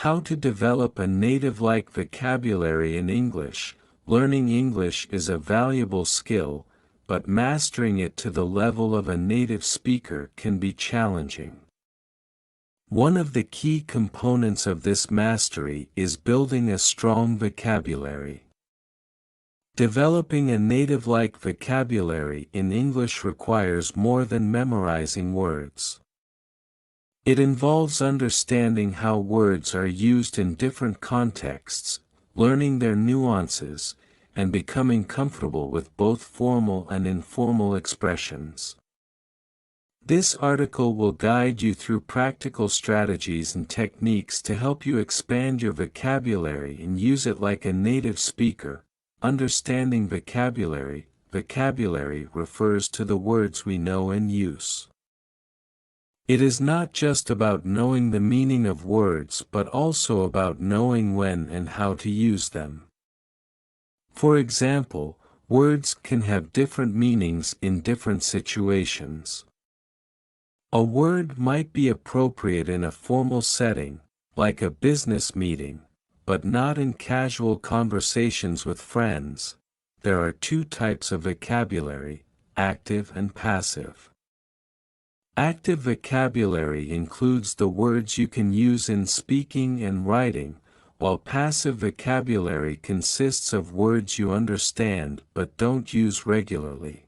How to develop a native-like vocabulary in English. Learning English is a valuable skill, but mastering it to the level of a native speaker can be challenging. One of the key components of this mastery is building a strong vocabulary. Developing a native-like vocabulary in English requires more than memorizing words. It involves understanding how words are used in different contexts, learning their nuances, and becoming comfortable with both formal and informal expressions. This article will guide you through practical strategies and techniques to help you expand your vocabulary and use it like a native speaker. Understanding vocabulary. Vocabulary refers to the words we know and use. It is not just about knowing the meaning of words but also about knowing when and how to use them. For example, words can have different meanings in different situations. A word might be appropriate in a formal setting, like a business meeting, but not in casual conversations with friends. There are two types of vocabulary, active and passive. Active vocabulary includes the words you can use in speaking and writing, while passive vocabulary consists of words you understand but don't use regularly.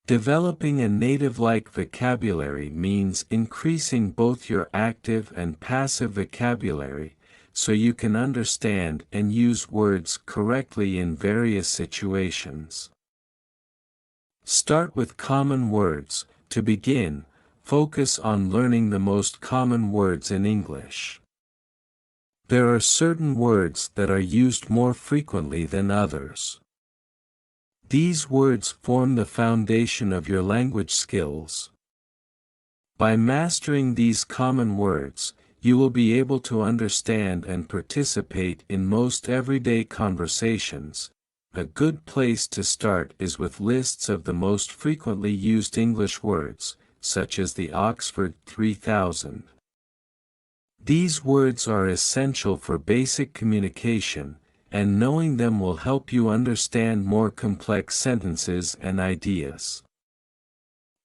Developing a native-like vocabulary means increasing both your active and passive vocabulary, so you can understand and use words correctly in various situations. Start with common words. To begin, focus on learning the most common words in English. There are certain words that are used more frequently than others. These words form the foundation of your language skills. By mastering these common words, you will be able to understand and participate in most everyday conversations. A good place to start is with lists of the most frequently used English words, such as the Oxford 3000. These words are essential for basic communication, and knowing them will help you understand more complex sentences and ideas.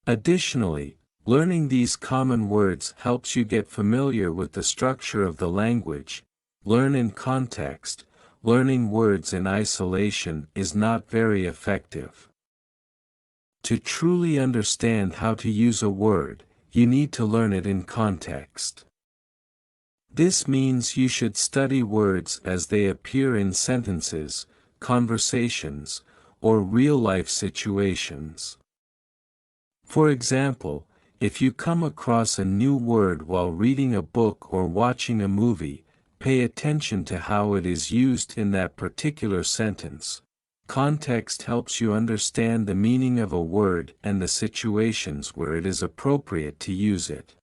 Additionally, learning these common words helps you get familiar with the structure of the language. Learn in context. Learning words in isolation is not very effective. To truly understand how to use a word, you need to learn it in context. This means you should study words as they appear in sentences, conversations, or real-life situations. For example, if you come across a new word while reading a book or watching a movie, pay attention to how it is used in that particular sentence. Context helps you understand the meaning of a word and the situations where it is appropriate to use it.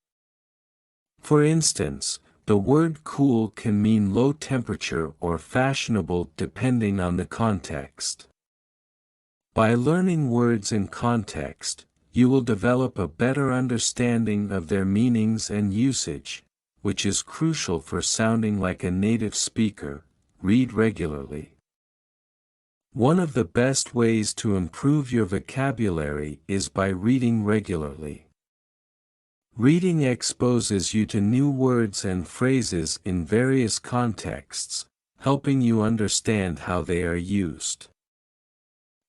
For instance, the word cool can mean low temperature or fashionable depending on the context. By learning words in context, you will develop a better understanding of their meanings and usage, which is crucial for sounding like a native speaker. Read regularly. One of the best ways to improve your vocabulary is by reading regularly. Reading exposes you to new words and phrases in various contexts, helping you understand how they are used.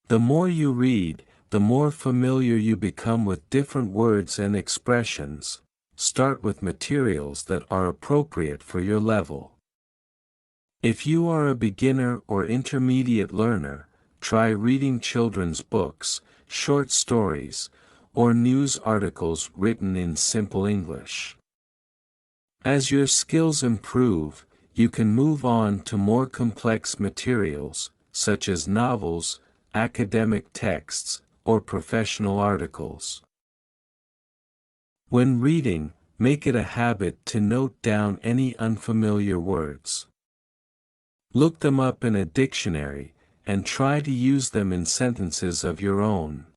The more you read, the more familiar you become with different words and expressions. Start with materials that are appropriate for your level. If you are a beginner or intermediate learner, try reading children's books, short stories, or news articles written in simple English. As your skills improve, you can move on to more complex materials, such as novels, academic texts, or professional articles. When reading, make it a habit to note down any unfamiliar words. Look them up in a dictionary, and try to use them in sentences of your own.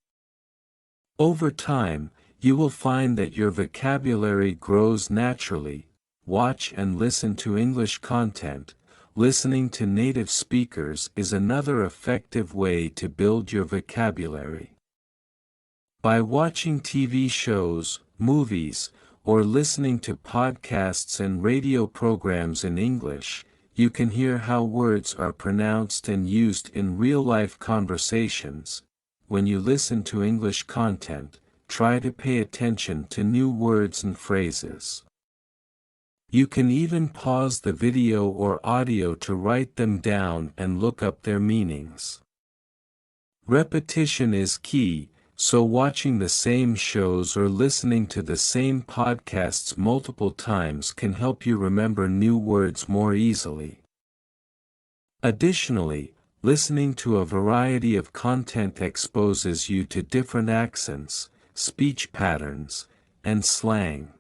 Over time, you will find that your vocabulary grows naturally, watch and listen to English content. Listening to native speakers is another effective way to build your vocabulary. By watching TV shows, movies, or listening to podcasts and radio programs in English, you can hear how words are pronounced and used in real-life conversations. When you listen to English content, try to pay attention to new words and phrases. You can even pause the video or audio to write them down and look up their meanings. Repetition is key, so watching the same shows or listening to the same podcasts multiple times can help you remember new words more easily. Additionally, listening to a variety of content exposes you to different accents, speech patterns, and slang.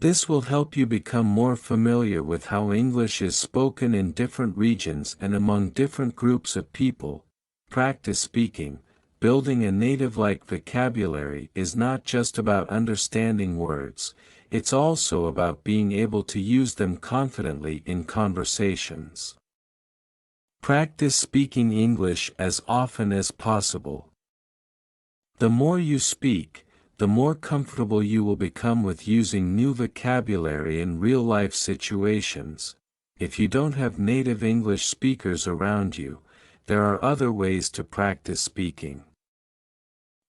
This will help you become more familiar with how English is spoken in different regions and among different groups of people. Practice speaking. Building a native-like vocabulary is not just about understanding words, it's also about being able to use them confidently in conversations. Practice speaking English as often as possible. The more you speak, the more comfortable you will become with using new vocabulary in real-life situations. If you don't have native English speakers around you, there are other ways to practice speaking.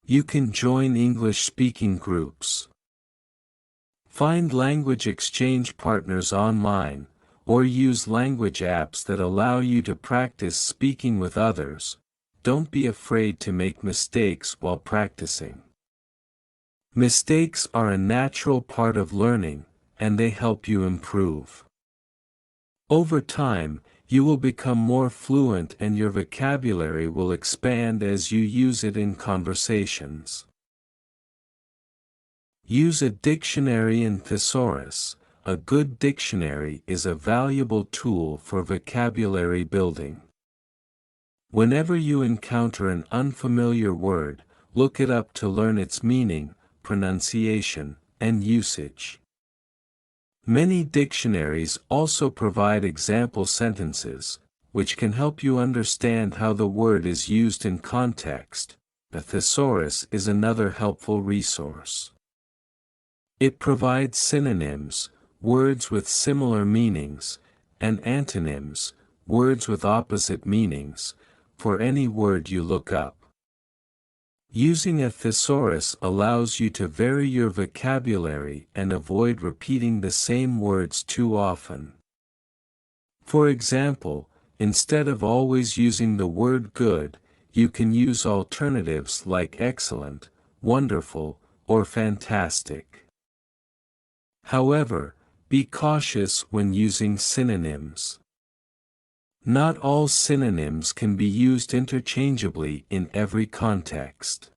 You can join English-speaking groups. Find language exchange partners online, or use language apps that allow you to practice speaking with others. Don't be afraid to make mistakes while practicing. Mistakes are a natural part of learning, and they help you improve. Over time, you will become more fluent and your vocabulary will expand as you use it in conversations. Use a dictionary and thesaurus. A good dictionary is a valuable tool for vocabulary building. Whenever you encounter an unfamiliar word, look it up to learn its meaning, pronunciation, and usage. Many dictionaries also provide example sentences, which can help you understand how the word is used in context. A thesaurus is another helpful resource. It provides synonyms, words with similar meanings, and antonyms, words with opposite meanings, for any word you look up. Using a thesaurus allows you to vary your vocabulary and avoid repeating the same words too often. For example, instead of always using the word good, you can use alternatives like excellent, wonderful, or fantastic. However, be cautious when using synonyms. Not all synonyms can be used interchangeably in every context.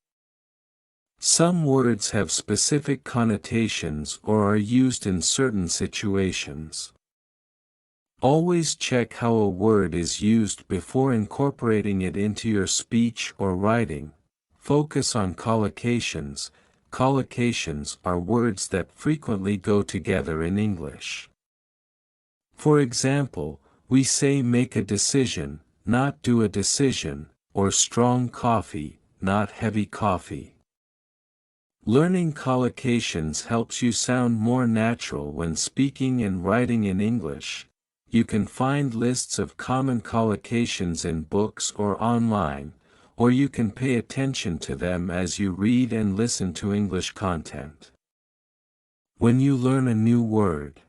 Some words have specific connotations or are used in certain situations. Always check how a word is used before incorporating it into your speech or writing. Focus on collocations. Collocations are words that frequently go together in English. For example, we say make a decision, not do a decision, or strong coffee, not heavy coffee. Learning collocations helps you sound more natural when speaking and writing in English. You can find lists of common collocations in books or online, or you can pay attention to them as you read and listen to English content. When you learn a new word,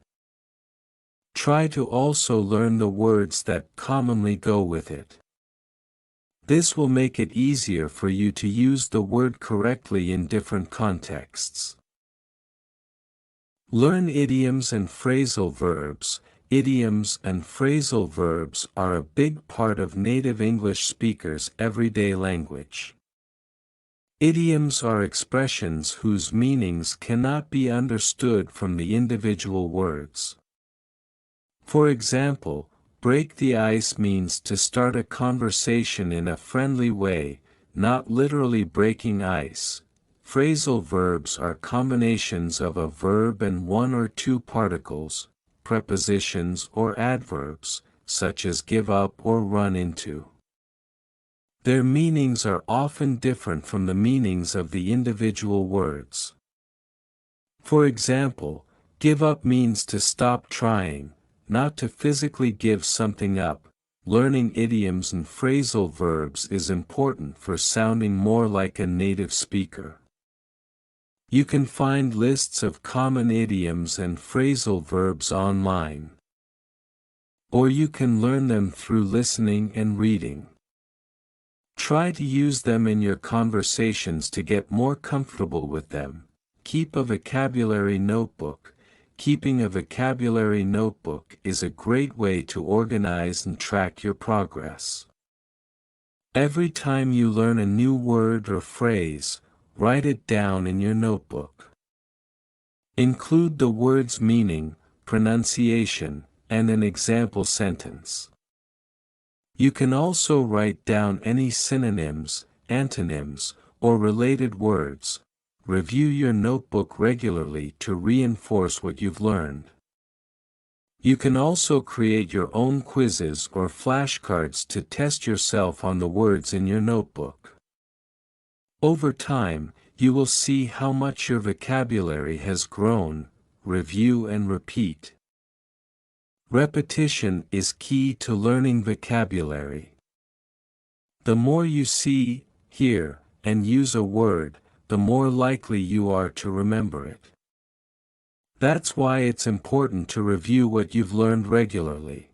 try to also learn the words that commonly go with it. This will make it easier for you to use the word correctly in different contexts. Learn idioms and phrasal verbs. Idioms and phrasal verbs are a big part of native English speakers' everyday language. Idioms are expressions whose meanings cannot be understood from the individual words. For example, break the ice means to start a conversation in a friendly way, not literally breaking ice. Phrasal verbs are combinations of a verb and one or two particles, prepositions or adverbs, such as give up or run into. Their meanings are often different from the meanings of the individual words. For example, give up means to stop trying, not to physically give something up. Learning idioms and phrasal verbs is important for sounding more like a native speaker. You can find lists of common idioms and phrasal verbs online. Or you can learn them through listening and reading. Try to use them in your conversations to get more comfortable with them. Keep a vocabulary notebook. Keeping a vocabulary notebook is a great way to organize and track your progress. Every time you learn a new word or phrase, write it down in your notebook. Include the word's meaning, pronunciation, and an example sentence. You can also write down any synonyms, antonyms, or related words. Review your notebook regularly to reinforce what you've learned. You can also create your own quizzes or flashcards to test yourself on the words in your notebook. Over time, you will see how much your vocabulary has grown. Review and repeat. Repetition is key to learning vocabulary. The more you see, hear, and use a word, the more likely you are to remember it. That's why it's important to review what you've learned regularly.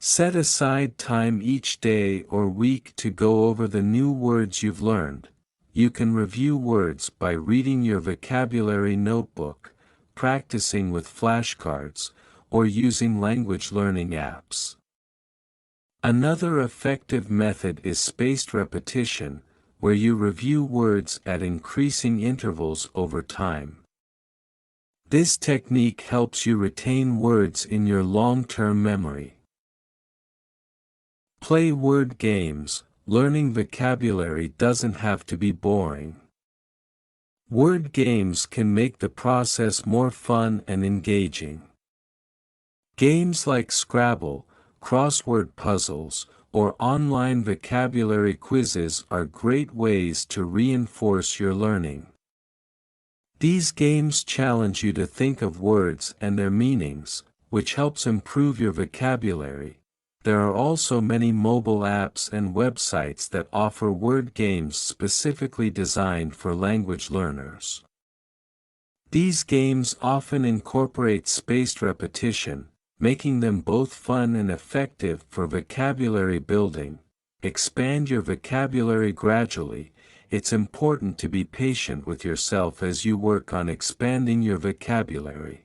Set aside time each day or week to go over the new words you've learned. You can review words by reading your vocabulary notebook, practicing with flashcards, or using language learning apps. Another effective method is spaced repetition, where you review words at increasing intervals over time. This technique helps you retain words in your long-term memory. Play word games. Learning vocabulary doesn't have to be boring. Word games can make the process more fun and engaging. Games like Scrabble, crossword puzzles, or online vocabulary quizzes are great ways to reinforce your learning. These games challenge you to think of words and their meanings, which helps improve your vocabulary. There are also many mobile apps and websites that offer word games specifically designed for language learners. These games often incorporate spaced repetition, making them both fun and effective for vocabulary building. Expand your vocabulary gradually. It's important to be patient with yourself as you work on expanding your vocabulary.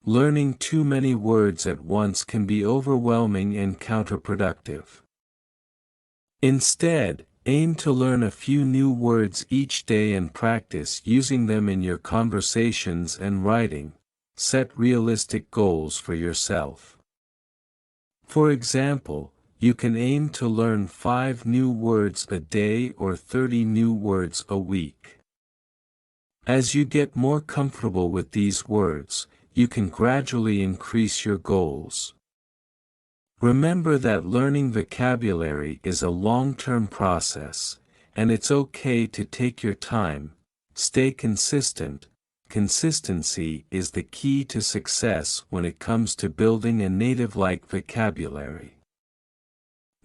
Learning too many words at once can be overwhelming and counterproductive. Instead, aim to learn a few new words each day and practice using them in your conversations and writing. Set realistic goals for yourself. For example, you can aim to learn 5 new words a day or 30 new words a week. As you get more comfortable with these words, you can gradually increase your goals. Remember that learning vocabulary is a long-term process, and it's okay to take your time. Stay consistent. Consistency is the key to success when it comes to building a native-like vocabulary.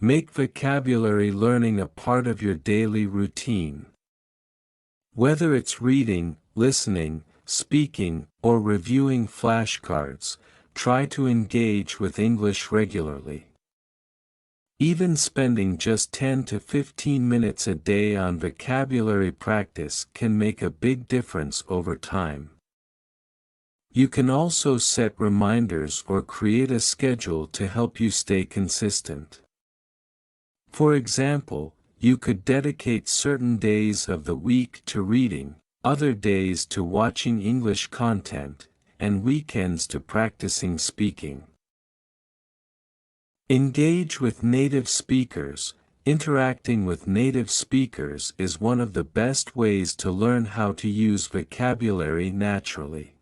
Make vocabulary learning a part of your daily routine. Whether it's reading, listening, speaking, or reviewing flashcards, try to engage with English regularly. Even spending just 10 to 15 minutes a day on vocabulary practice can make a big difference over time. You can also set reminders or create a schedule to help you stay consistent. For example, you could dedicate certain days of the week to reading, other days to watching English content, and weekends to practicing speaking. Engage with native speakers. Interacting with native speakers is one of the best ways to learn how to use vocabulary naturally.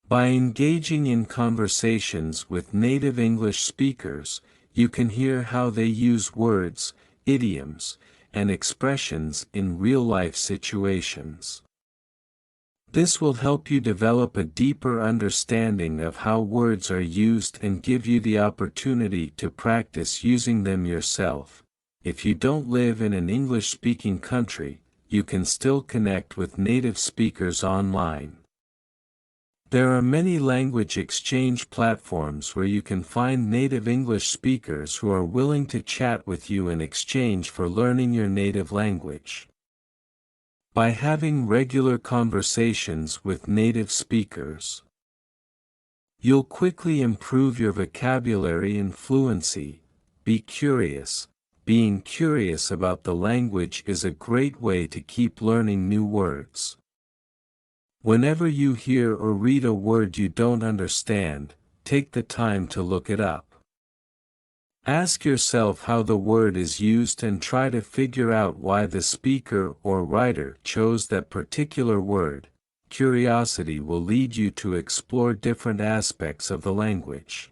By engaging in conversations with native English speakers, you can hear how they use words, idioms, and expressions in real-life situations. This will help you develop a deeper understanding of how words are used and give you the opportunity to practice using them yourself. If you don't live in an English-speaking country, you can still connect with native speakers online. There are many language exchange platforms where you can find native English speakers who are willing to chat with you in exchange for learning your native language. By having regular conversations with native speakers, you'll quickly improve your vocabulary and fluency. Be curious. Being curious about the language is a great way to keep learning new words. Whenever you hear or read a word you don't understand, take the time to look it up. Ask yourself how the word is used and try to figure out why the speaker or writer chose that particular word. Curiosity will lead you to explore different aspects of the language.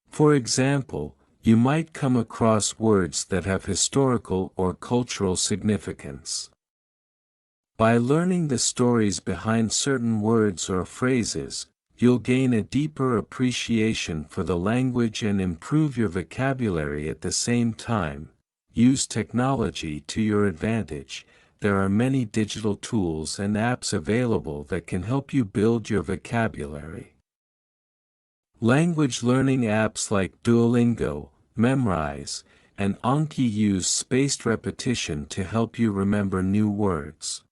For example, you might come across words that have historical or cultural significance. By learning the stories behind certain words or phrases, you'll gain a deeper appreciation for the language and improve your vocabulary at the same time. Use technology to your advantage. There are many digital tools and apps available that can help you build your vocabulary. Language learning apps like Duolingo, Memrise, and Anki use spaced repetition to help you remember new words.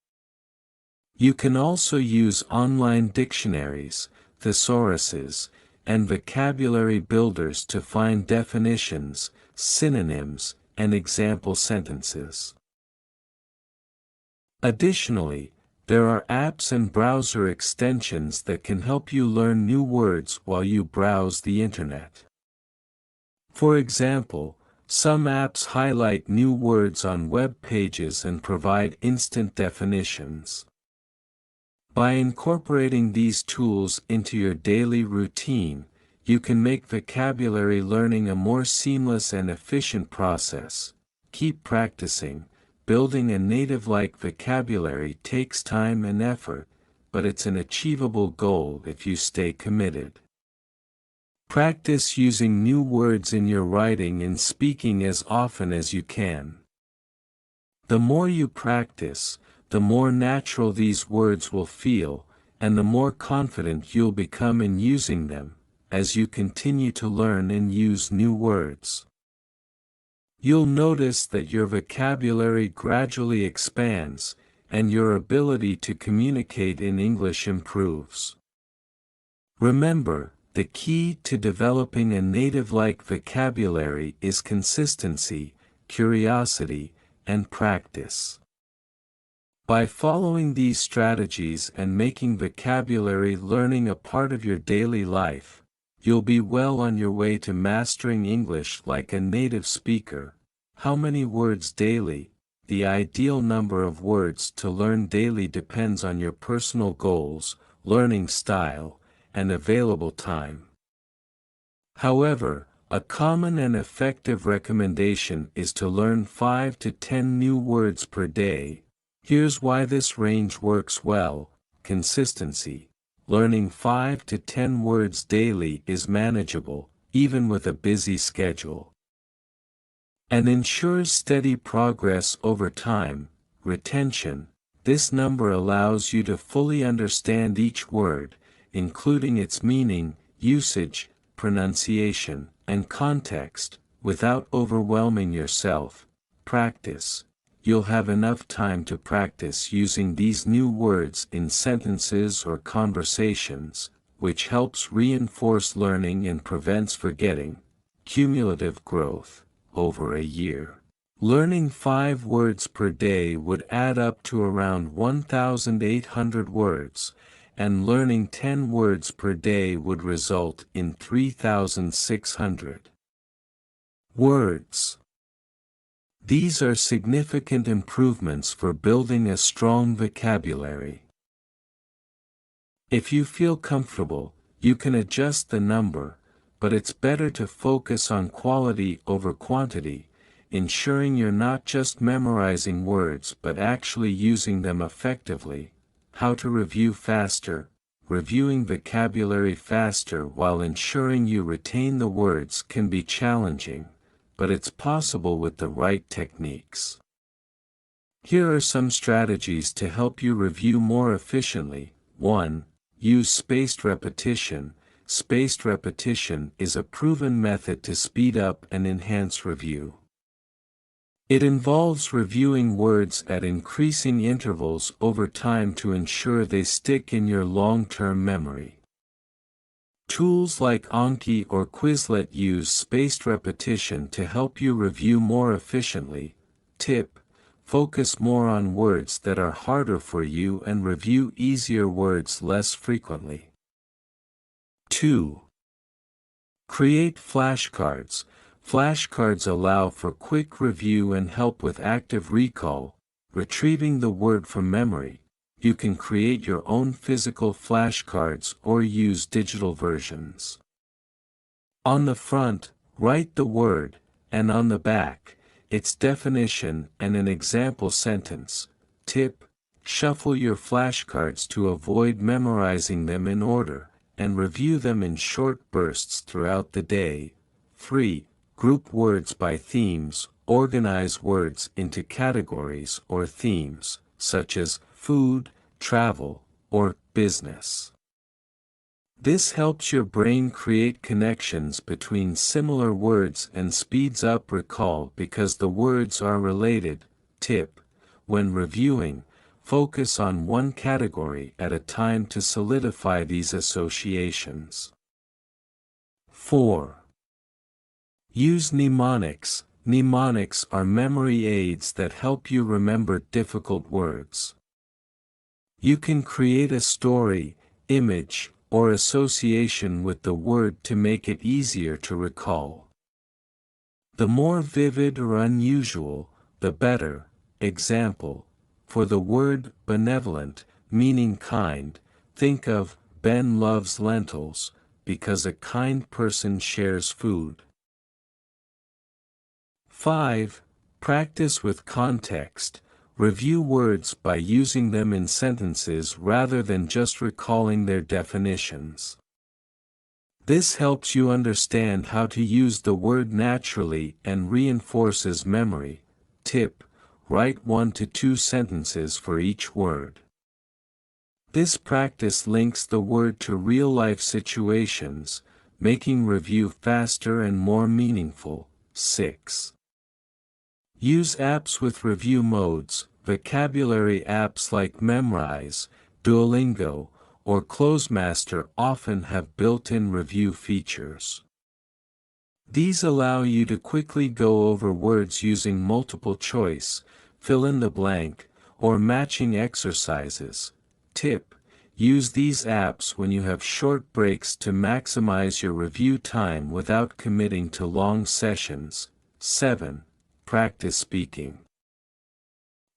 You can also use online dictionaries, thesauruses, and vocabulary builders to find definitions, synonyms, and example sentences. Additionally, there are apps and browser extensions that can help you learn new words while you browse the internet. For example, some apps highlight new words on web pages and provide instant definitions. By incorporating these tools into your daily routine, you can make vocabulary learning a more seamless and efficient process. Keep practicing. Building a native-like vocabulary takes time and effort, but it's an achievable goal if you stay committed. Practice using new words in your writing and speaking as often as you can. The more you practice, the more natural these words will feel, and the more confident you'll become in using them, as you continue to learn and use new words. You'll notice that your vocabulary gradually expands, and your ability to communicate in English improves. Remember, the key to developing a native-like vocabulary is consistency, curiosity, and practice. By following these strategies and making vocabulary learning a part of your daily life, you'll be well on your way to mastering English like a native speaker. How many words daily? The ideal number of words to learn daily depends on your personal goals, learning style, and available time. However, a common and effective recommendation is to learn 5 to 10 new words per day. Here's why this range works well. Consistency. Learning 5 to 10 words daily is manageable, even with a busy schedule, and ensures steady progress over time. Retention. This number allows you to fully understand each word, including its meaning, usage, pronunciation, and context, without overwhelming yourself. Practice. You'll have enough time to practice using these new words in sentences or conversations, which helps reinforce learning and prevents forgetting. Cumulative growth. Over a year, learning 5 words per day would add up to around 1,800 words, and learning 10 words per day would result in 3,600 words. These are significant improvements for building a strong vocabulary. If you feel comfortable, you can adjust the number, but it's better to focus on quality over quantity, ensuring you're not just memorizing words but actually using them effectively. How to review faster. Reviewing vocabulary faster while ensuring you retain the words can be challenging, but it's possible with the right techniques. Here are some strategies to help you review more efficiently. 1. Use spaced repetition. Spaced repetition is a proven method to speed up and enhance review. It involves reviewing words at increasing intervals over time to ensure they stick in your long-term memory. Tools like Anki or Quizlet use spaced repetition to help you review more efficiently. Tip: focus more on words that are harder for you and review easier words less frequently. 2. Create flashcards. Flashcards allow for quick review and help with active recall, retrieving the word from memory. You can create your own physical flashcards or use digital versions. On the front, write the word, and on the back, its definition and an example sentence. Tip: shuffle your flashcards to avoid memorizing them in order, and review them in short bursts throughout the day. 3. Group words by themes. Organize words into categories or themes, such as food, travel, or business. This helps your brain create connections between similar words and speeds up recall because the words are related. Tip: when reviewing, focus on one category at a time to solidify these associations. 4. Use mnemonics. Mnemonics are memory aids that help you remember difficult words. You can create a story, image, or association with the word to make it easier to recall. The more vivid or unusual, the better. Example: for the word benevolent, meaning kind, think of Ben loves lentils, because a kind person shares food. 5. Practice with context. Review words by using them in sentences rather than just recalling their definitions. This helps you understand how to use the word naturally and reinforces memory. Tip: write 1 to 2 sentences for each word. This practice links the word to real-life situations, making review faster and more meaningful. 6. Use apps with review modes. Vocabulary apps like Memrise, Duolingo, or Closemaster often have built-in review features. These allow you to quickly go over words using multiple choice, fill in the blank, or matching exercises. Tip: use these apps when you have short breaks to maximize your review time without committing to long sessions. 7. Practice speaking.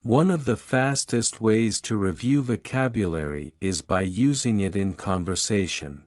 One of the fastest ways to review vocabulary is by using it in conversation.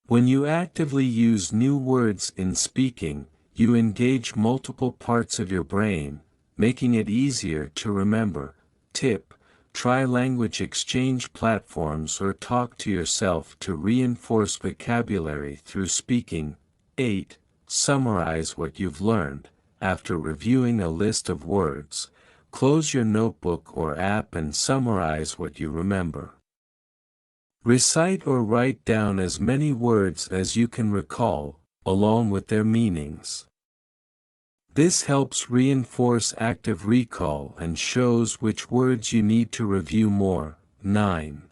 When you actively use new words in speaking, you engage multiple parts of your brain, making it easier to remember. Tip: try language exchange platforms or talk to yourself to reinforce vocabulary through speaking. 8. Summarize what you've learned. After reviewing a list of words, close your notebook or app and summarize what you remember. Recite or write down as many words as you can recall, along with their meanings. This helps reinforce active recall and shows which words you need to review more. 9.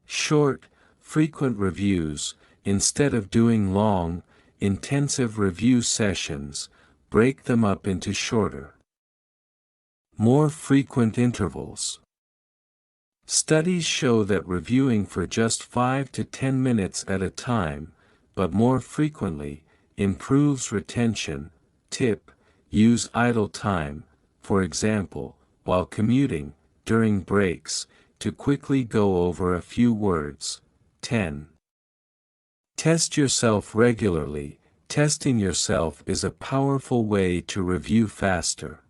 Short, frequent reviews. Instead of doing long, intensive review sessions, break them up into shorter, more frequent intervals. Studies show that reviewing for just 5 to 10 minutes at a time, but more frequently, improves retention. Tip: use idle time, for example, while commuting, during breaks, to quickly go over a few words. 10. Test yourself regularly. Testing yourself is a powerful way to review faster.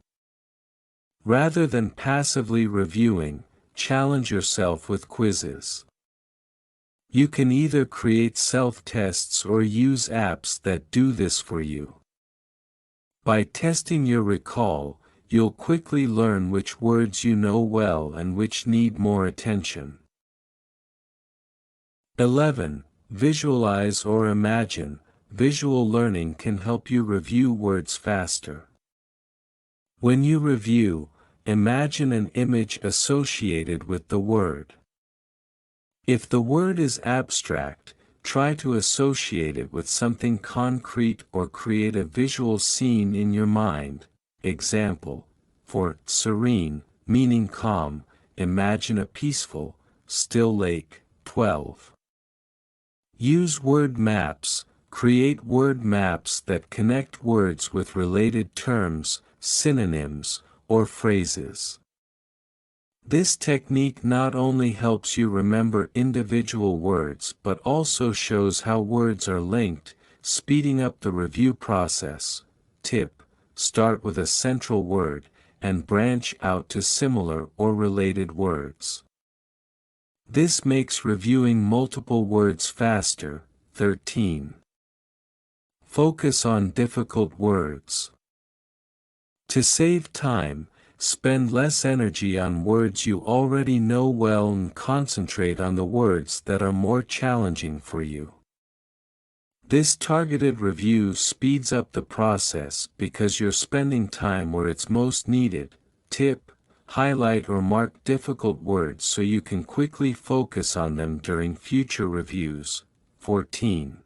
Rather than passively reviewing, challenge yourself with quizzes. You can either create self-tests or use apps that do this for you. By testing your recall, you'll quickly learn which words you know well and which need more attention. 11. Visualize or imagine. Visual learning can help you review words faster. When you review, imagine an image associated with the word. If the word is abstract, try to associate it with something concrete or create a visual scene in your mind. Example, for serene, meaning calm, imagine a peaceful, still lake. 12. Use word maps. Create word maps that connect words with related terms, synonyms, or phrases. This technique not only helps you remember individual words but also shows how words are linked, speeding up the review process. Tip: start with a central word, and branch out to similar or related words. This makes reviewing multiple words faster. 13. Focus on difficult words. To save time, spend less energy on words you already know well and concentrate on the words that are more challenging for you. This targeted review speeds up the process because you're spending time where it's most needed. Tip: highlight or mark difficult words so you can quickly focus on them during future reviews. 14.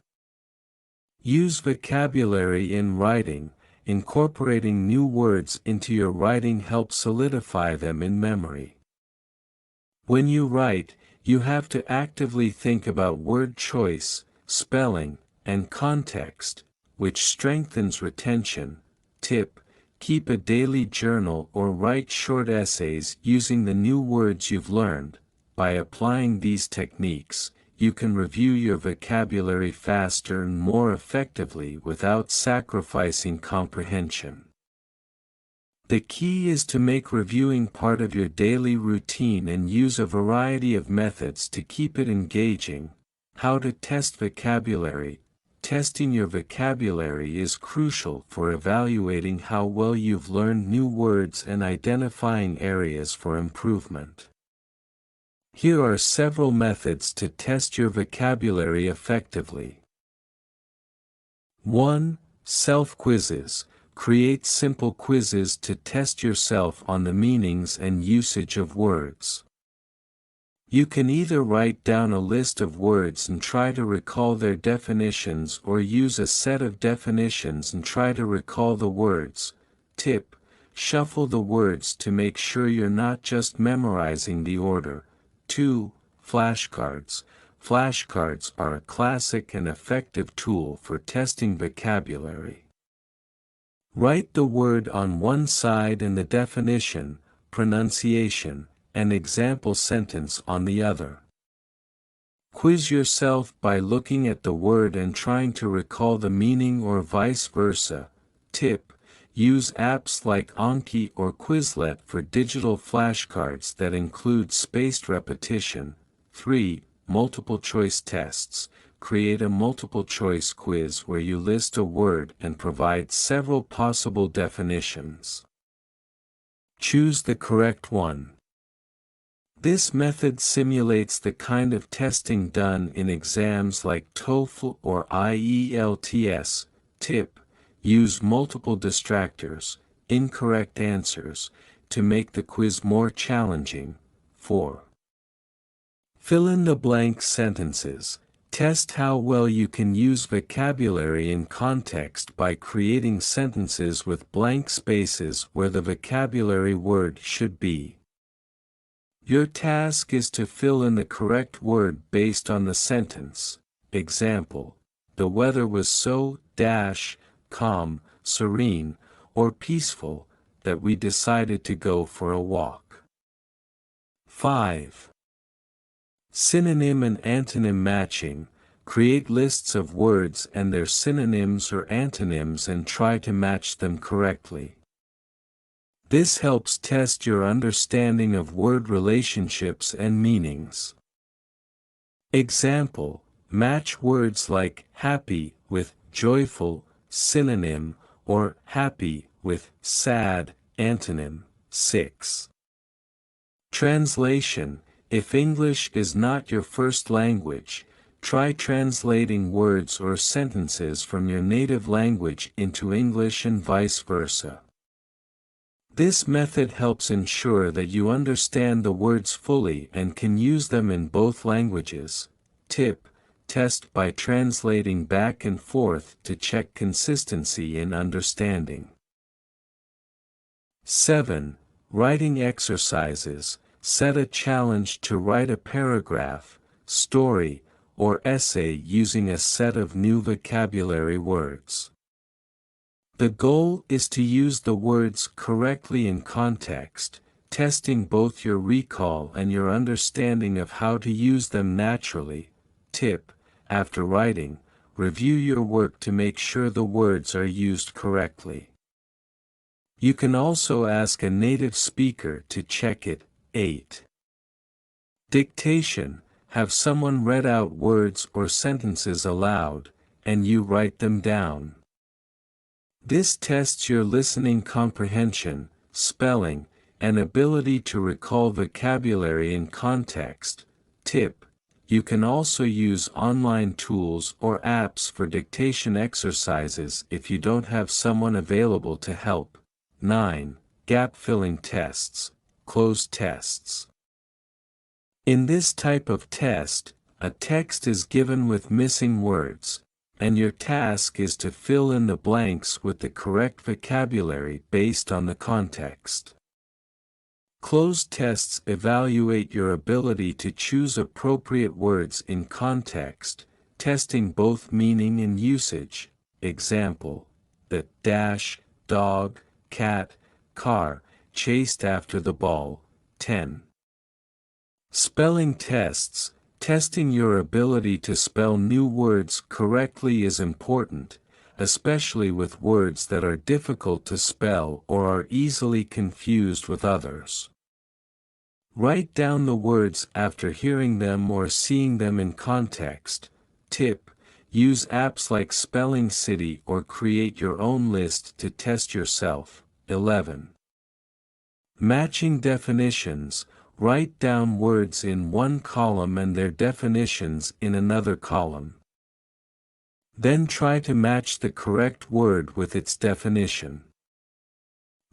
Use vocabulary in writing. Incorporating new words into your writing helps solidify them in memory. When you write, you have to actively think about word choice, spelling, and context, which strengthens retention. Tip: keep a daily journal or write short essays using the new words you've learned. By applying these techniques, you can review your vocabulary faster and more effectively without sacrificing comprehension. The key is to make reviewing part of your daily routine and use a variety of methods to keep it engaging. How to test vocabulary. Testing your vocabulary is crucial for evaluating how well you've learned new words and identifying areas for improvement. Here are several methods to test your vocabulary effectively. 1. Self-quizzes. Create simple quizzes to test yourself on the meanings and usage of words. You can either write down a list of words and try to recall their definitions or use a set of definitions and try to recall the words. Tip: shuffle the words to make sure you're not just memorizing the order. 2. Flashcards. Flashcards are a classic and effective tool for testing vocabulary. Write the word on one side and the definition, pronunciation, and example sentence on the other. Quiz yourself by looking at the word and trying to recall the meaning or vice versa. Tip: use apps like Anki or Quizlet for digital flashcards that include spaced repetition. 3. Multiple choice tests. Create a multiple choice quiz where you list a word and provide several possible definitions. Choose the correct one. This method simulates the kind of testing done in exams like TOEFL or IELTS. Tip: use multiple distractors, incorrect answers, to make the quiz more challenging. 4. Fill in the blank sentences. Test how well you can use vocabulary in context by creating sentences with blank spaces where the vocabulary word should be. Your task is to fill in the correct word based on the sentence. Example: the weather was so, calm, serene, or peaceful, that we decided to go for a walk. 5. Synonym and antonym matching. Create lists of words and their synonyms or antonyms and try to match them correctly. This helps test your understanding of word relationships and meanings. Example: match words like happy with joyful, synonym, or happy with sad, antonym. 6. Translation. If English is not your first language, try translating words or sentences from your native language into English and vice versa. This method helps ensure that you understand the words fully and can use them in both languages. Tip: test by translating back and forth to check consistency in understanding. 7. Writing exercises. Set a challenge to write a paragraph, story, or essay using a set of new vocabulary words. The goal is to use the words correctly in context, testing both your recall and your understanding of how to use them naturally. Tip: after writing, review your work to make sure the words are used correctly. You can also ask a native speaker to check it. 8. Dictation. Have someone read out words or sentences aloud, and you write them down. This tests your listening comprehension, spelling, and ability to recall vocabulary in context. Tip: you can also use online tools or apps for dictation exercises if you don't have someone available to help. 9. Gap-filling tests, closed tests. In this type of test, a text is given with missing words, and your task is to fill in the blanks with the correct vocabulary based on the context. Closed tests evaluate your ability to choose appropriate words in context, testing both meaning and usage. Example: the dash, dog, cat, car, chased after the ball. 10. Spelling tests. Testing your ability to spell new words correctly is important, especially with words that are difficult to spell or are easily confused with others. Write down the words after hearing them or seeing them in context. Tip: use apps like Spelling City or create your own list to test yourself. 11. Matching definitions. Write down words in one column and their definitions in another column. Then try to match the correct word with its definition.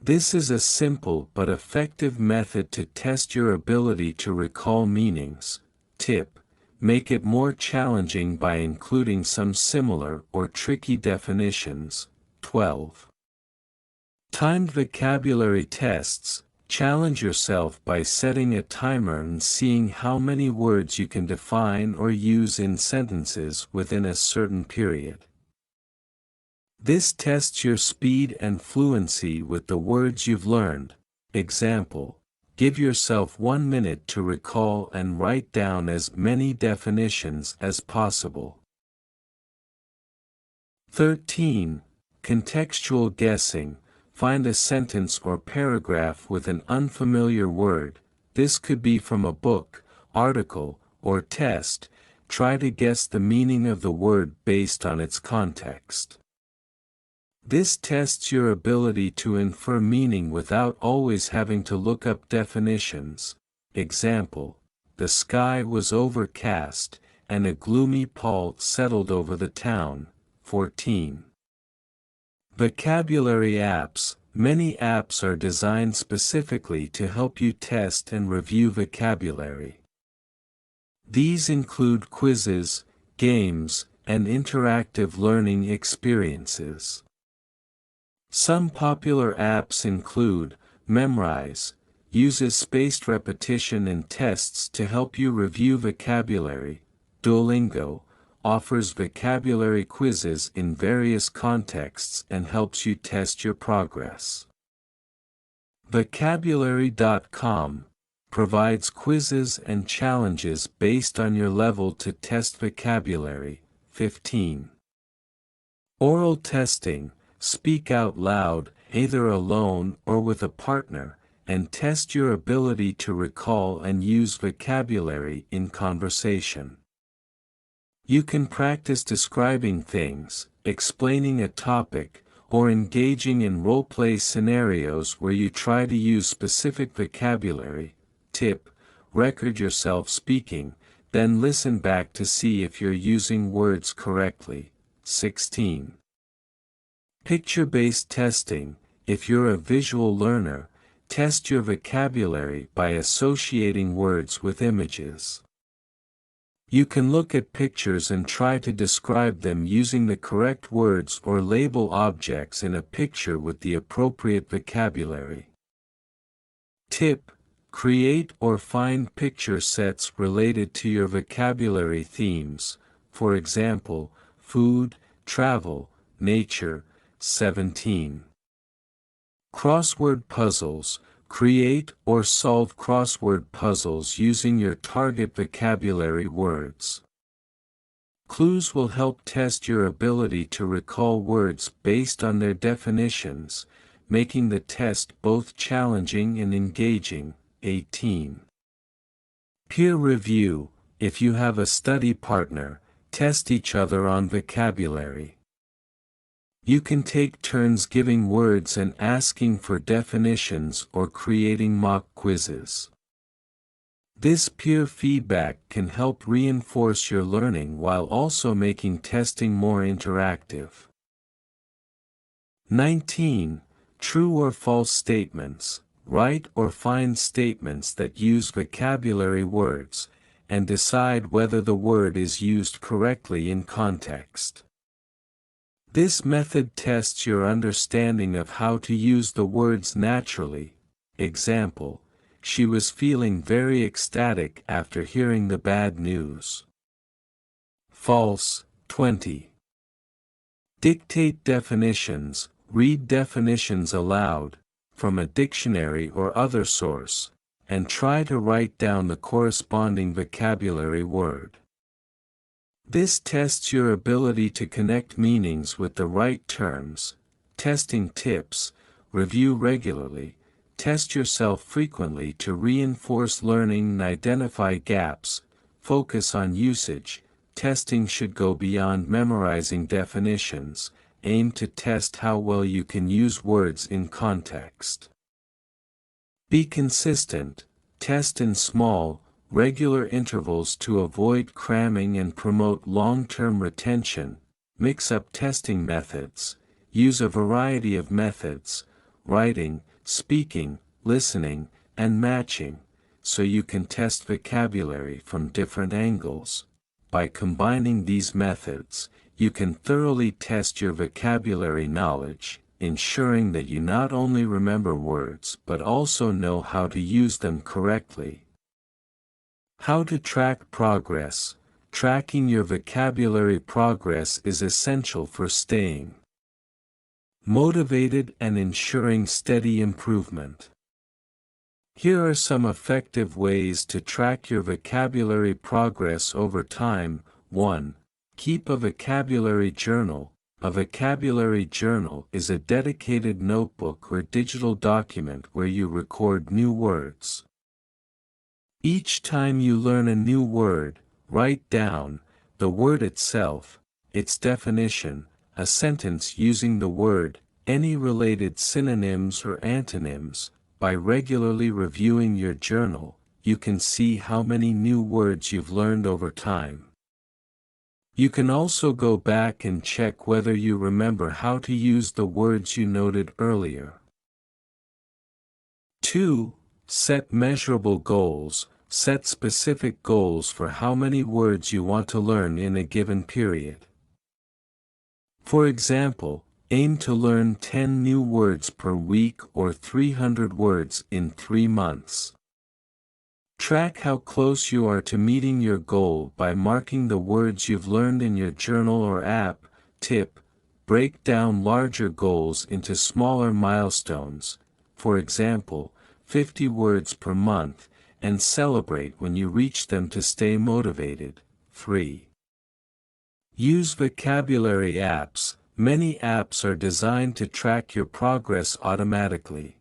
This is a simple but effective method to test your ability to recall meanings. Tip: make it more challenging by including some similar or tricky definitions. 12. Timed vocabulary tests. Challenge yourself by setting a timer and seeing how many words you can define or use in sentences within a certain period. This tests your speed and fluency with the words you've learned. Example: give yourself 1 minute to recall and write down as many definitions as possible. 13. Contextual guessing. Find a sentence or paragraph with an unfamiliar word. This could be from a book, article, or test. Try to guess the meaning of the word based on its context. This tests your ability to infer meaning without always having to look up definitions. Example: the sky was overcast, and a gloomy pall settled over the town. 14. Vocabulary apps. Many apps are designed specifically to help you test and review vocabulary. These include quizzes, games, and interactive learning experiences. Some popular apps include Memrise, uses spaced repetition and tests to help you review vocabulary; Duolingo, offers vocabulary quizzes in various contexts and helps you test your progress. Vocabulary.com provides quizzes and challenges based on your level to test vocabulary. 15. Oral testing. Speak out loud, either alone or with a partner, and test your ability to recall and use vocabulary in conversation. You can practice describing things, explaining a topic, or engaging in role-play scenarios where you try to use specific vocabulary. Tip: record yourself speaking, then listen back to see if you're using words correctly. 16. Picture-based testing. If you're a visual learner, test your vocabulary by associating words with images. You can look at pictures and try to describe them using the correct words or label objects in a picture with the appropriate vocabulary. Tip: create or find picture sets related to your vocabulary themes, for example, food, travel, nature. 17. Crossword puzzles. Create or solve crossword puzzles using your target vocabulary words. Clues will help test your ability to recall words based on their definitions, making the test both challenging and engaging. 18. Peer review. If you have a study partner, test each other on vocabulary. You can take turns giving words and asking for definitions or creating mock quizzes. This peer feedback can help reinforce your learning while also making testing more interactive. 19. True or false statements. Write or find statements that use vocabulary words, and decide whether the word is used correctly in context. This method tests your understanding of how to use the words naturally. Example: she was feeling very ecstatic after hearing the bad news. False. 20. Dictate definitions. Read definitions aloud, from a dictionary or other source, and try to write down the corresponding vocabulary word. This tests your ability to connect meanings with the right terms. Testing tips. Review regularly. Test yourself frequently to reinforce learning and identify gaps. Focus on usage. Testing should go beyond memorizing definitions. Aim to test how well you can use words in context. Be consistent. Test in small, regular intervals to avoid cramming and promote long-term retention. Mix up testing methods. Use a variety of methods: writing, speaking, listening, and matching, so you can test vocabulary from different angles. By combining these methods, you can thoroughly test your vocabulary knowledge, ensuring that you not only remember words but also know how to use them correctly. How to track progress. Tracking your vocabulary progress is essential for staying motivated and ensuring steady improvement. Here are some effective ways to track your vocabulary progress over time. 1. Keep a vocabulary journal. A vocabulary journal is a dedicated notebook or digital document where you record new words. Each time you learn a new word, write down the word itself, its definition, a sentence using the word, any related synonyms or antonyms. By regularly reviewing your journal, you can see how many new words you've learned over time. You can also go back and check whether you remember how to use the words you noted earlier. 2. Set measurable goals. Set specific goals for how many words you want to learn in a given period. For example, aim to learn 10 new words per week or 300 words in 3 months. Track how close you are to meeting your goal by marking the words you've learned in your journal or app. Tip: break down larger goals into smaller milestones, for example, 50 words per month, and celebrate when you reach them to stay motivated. 3. Use vocabulary apps. Many apps are designed to track your progress automatically.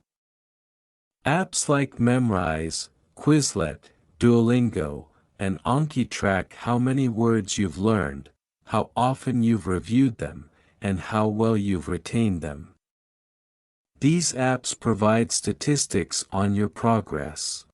Apps like Memrise, Quizlet, Duolingo, and Anki track how many words you've learned, how often you've reviewed them, and how well you've retained them. These apps provide statistics on your progress,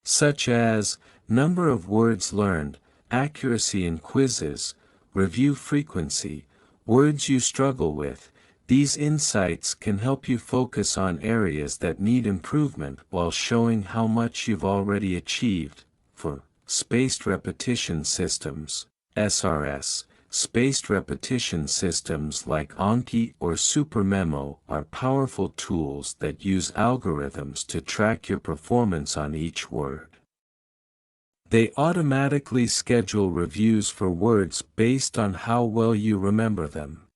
such as number of words learned, accuracy in quizzes, review frequency, words you struggle with. These insights can help you focus on areas that need improvement while showing how much you've already achieved. For spaced repetition systems, SRS, spaced repetition systems like Anki or SuperMemo are powerful tools that use algorithms to track your performance on each word. They automatically schedule reviews for words based on how well you remember them.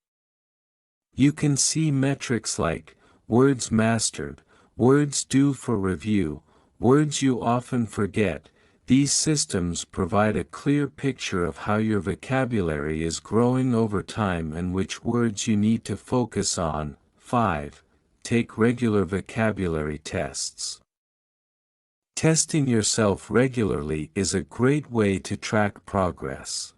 You can see metrics like words mastered, words due for review, words you often forget. These systems provide a clear picture of how your vocabulary is growing over time and which words you need to focus on. 5. Take regular vocabulary tests. Testing yourself regularly is a great way to track progress.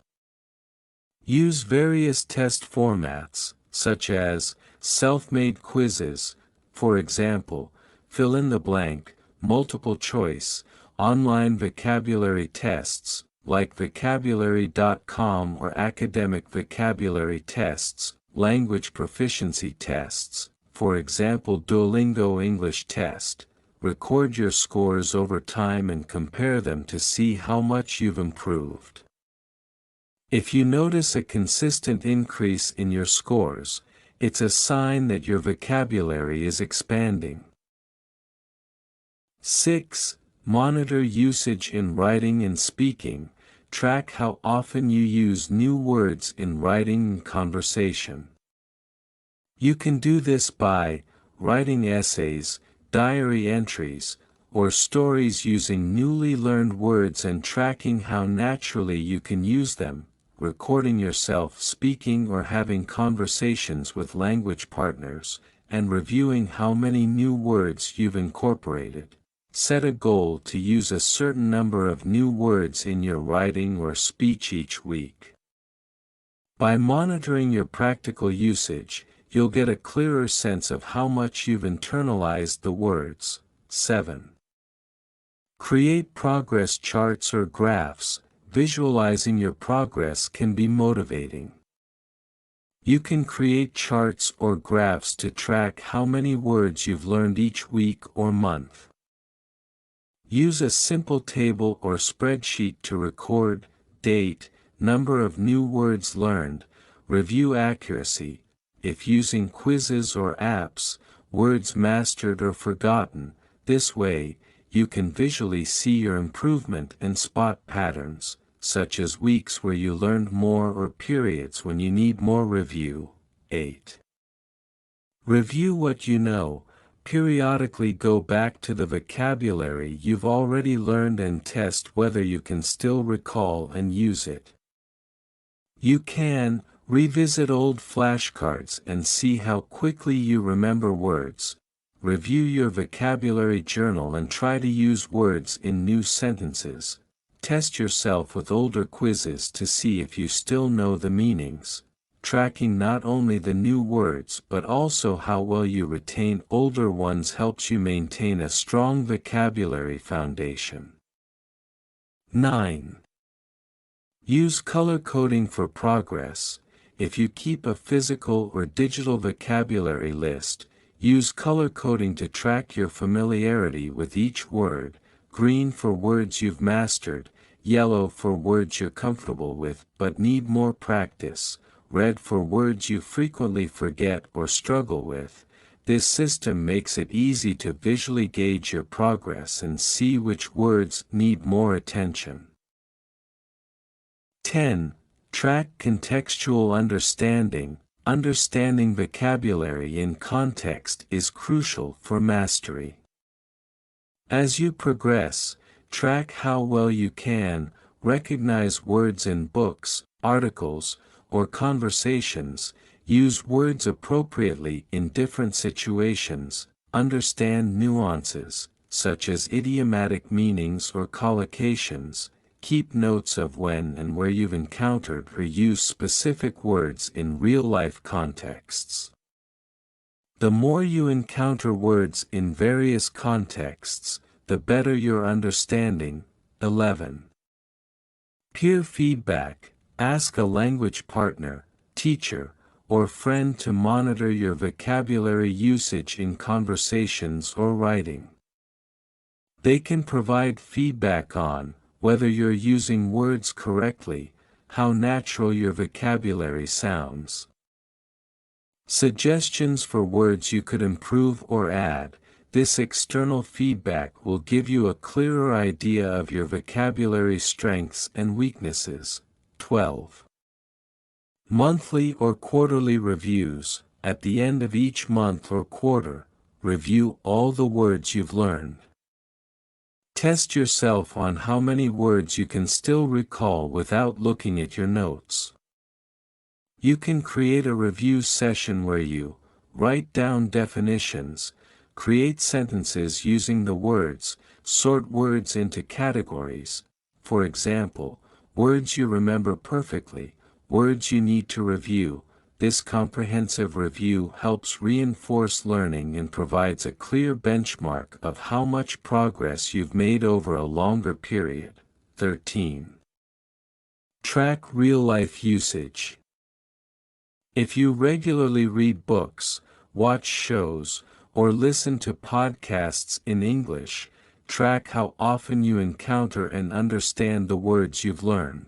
Use various test formats, such as self-made quizzes, for example, fill in the blank, multiple choice, online vocabulary tests, like vocabulary.com, or academic vocabulary tests, language proficiency tests, for example Duolingo English test. Record your scores over time and compare them to see how much you've improved. If you notice a consistent increase in your scores, it's a sign that your vocabulary is expanding. 6. Monitor usage in writing and speaking. Track how often you use new words in writing and conversation. You can do this by writing essays, diary entries, or stories using newly learned words and tracking how naturally you can use them, recording yourself speaking or having conversations with language partners, and reviewing how many new words you've incorporated. Set a goal to use a certain number of new words in your writing or speech each week. By monitoring your practical usage, you'll get a clearer sense of how much you've internalized the words. 7. Create progress charts or graphs. Visualizing your progress can be motivating. You can create charts or graphs to track how many words you've learned each week or month. Use a simple table or spreadsheet to record date, number of new words learned, review accuracy, if using quizzes or apps, words mastered or forgotten. This way, you can visually see your improvement and spot patterns, such as weeks where you learned more or periods when you need more review. 8. Review what you know. Periodically go back to the vocabulary you've already learned and test whether you can still recall and use it. You can revisit old flashcards and see how quickly you remember words. Review your vocabulary journal and try to use words in new sentences. Test yourself with older quizzes to see if you still know the meanings. Tracking not only the new words but also how well you retain older ones helps you maintain a strong vocabulary foundation. 9. Use color coding for progress. If you keep a physical or digital vocabulary list, use color coding to track your familiarity with each word. Green for words you've mastered, yellow for words you're comfortable with but need more practice, red for words you frequently forget or struggle with. This system makes it easy to visually gauge your progress and see which words need more attention. 10. Track contextual understanding. Understanding vocabulary in context is crucial for mastery. As you progress, track how well you can recognize words in books, articles, or conversations, use words appropriately in different situations, understand nuances, such as idiomatic meanings or collocations, keep notes of when and where you've encountered or used specific words in real-life contexts. The more you encounter words in various contexts, the better your understanding. 11. Peer feedback. Ask a language partner, teacher, or friend to monitor your vocabulary usage in conversations or writing. They can provide feedback on whether you're using words correctly, how natural your vocabulary sounds. Suggestions for words you could improve or add. This external feedback will give you a clearer idea of your vocabulary strengths and weaknesses. 12. Monthly or quarterly reviews. At the end of each month or quarter, review all the words you've learned. Test yourself on how many words you can still recall without looking at your notes. You can create a review session where you write down definitions, create sentences using the words, sort words into categories, for example, words you remember perfectly, words you need to review. This comprehensive review helps reinforce learning and provides a clear benchmark of how much progress you've made over a longer period. 13. Track real-life usage. If you regularly read books, watch shows, or listen to podcasts in English, track how often you encounter and understand the words you've learned.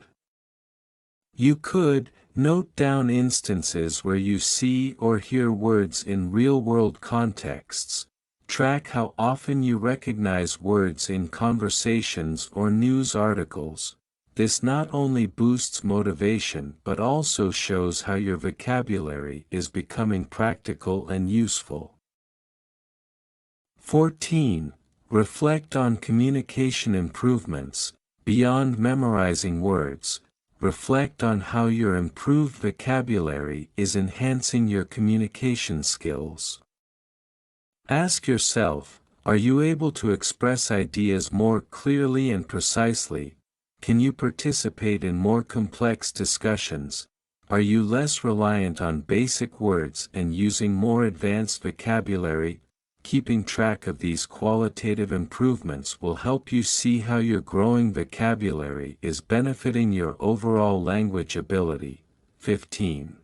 You could note down instances where you see or hear words in real-world contexts. Track how often you recognize words in conversations or news articles. This not only boosts motivation but also shows how your vocabulary is becoming practical and useful. 14. Reflect on communication improvements. Beyond memorizing words, reflect on how your improved vocabulary is enhancing your communication skills. Ask yourself, are you able to express ideas more clearly and precisely? Can you participate in more complex discussions? Are you less reliant on basic words and using more advanced vocabulary? Keeping track of these qualitative improvements will help you see how your growing vocabulary is benefiting your overall language ability. 15.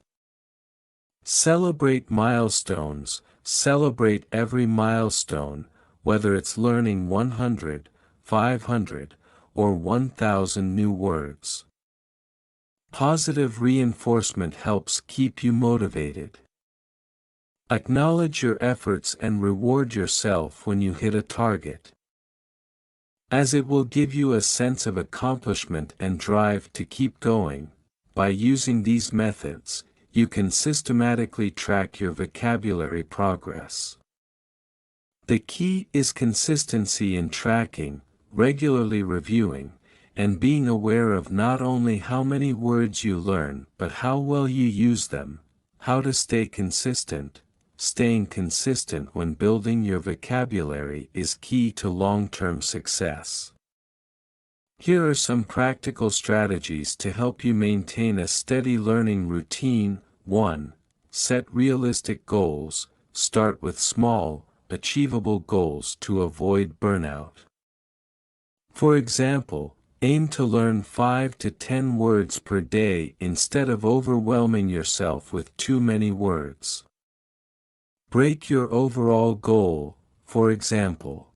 Celebrate milestones. Celebrate every milestone, whether it's learning 100, 500, or 1,000 new words. Positive reinforcement helps keep you motivated. Acknowledge your efforts and reward yourself when you hit a target, as it will give you a sense of accomplishment and drive to keep going. By using these methods, you can systematically track your vocabulary progress. The key is consistency in tracking, regularly reviewing, and being aware of not only how many words you learn but how well you use them. How to stay consistent. Staying consistent when building your vocabulary is key to long-term success. Here are some practical strategies to help you maintain a steady learning routine. 1. Set realistic goals. Start with small, achievable goals to avoid burnout. For example, aim to learn 5 to 10 words per day instead of overwhelming yourself with too many words. Break your overall goal, for example,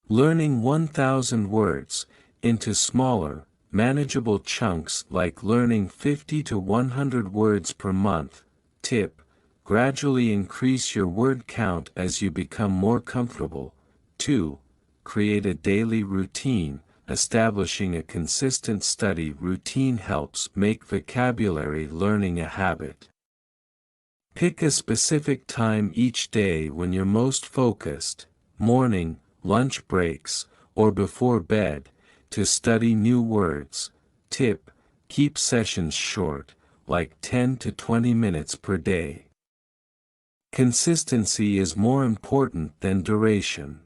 learning 1,000 words, into smaller, manageable chunks like learning 50 to 100 words per month. Tip: Gradually increase your word count as you become more comfortable. 2. Create a daily routine. Establishing a consistent study routine helps make vocabulary learning a habit. Pick a specific time each day when you're most focused, morning, lunch breaks, or before bed, to study new words. Tip: keep sessions short, like 10 to 20 minutes per day. Consistency is more important than duration.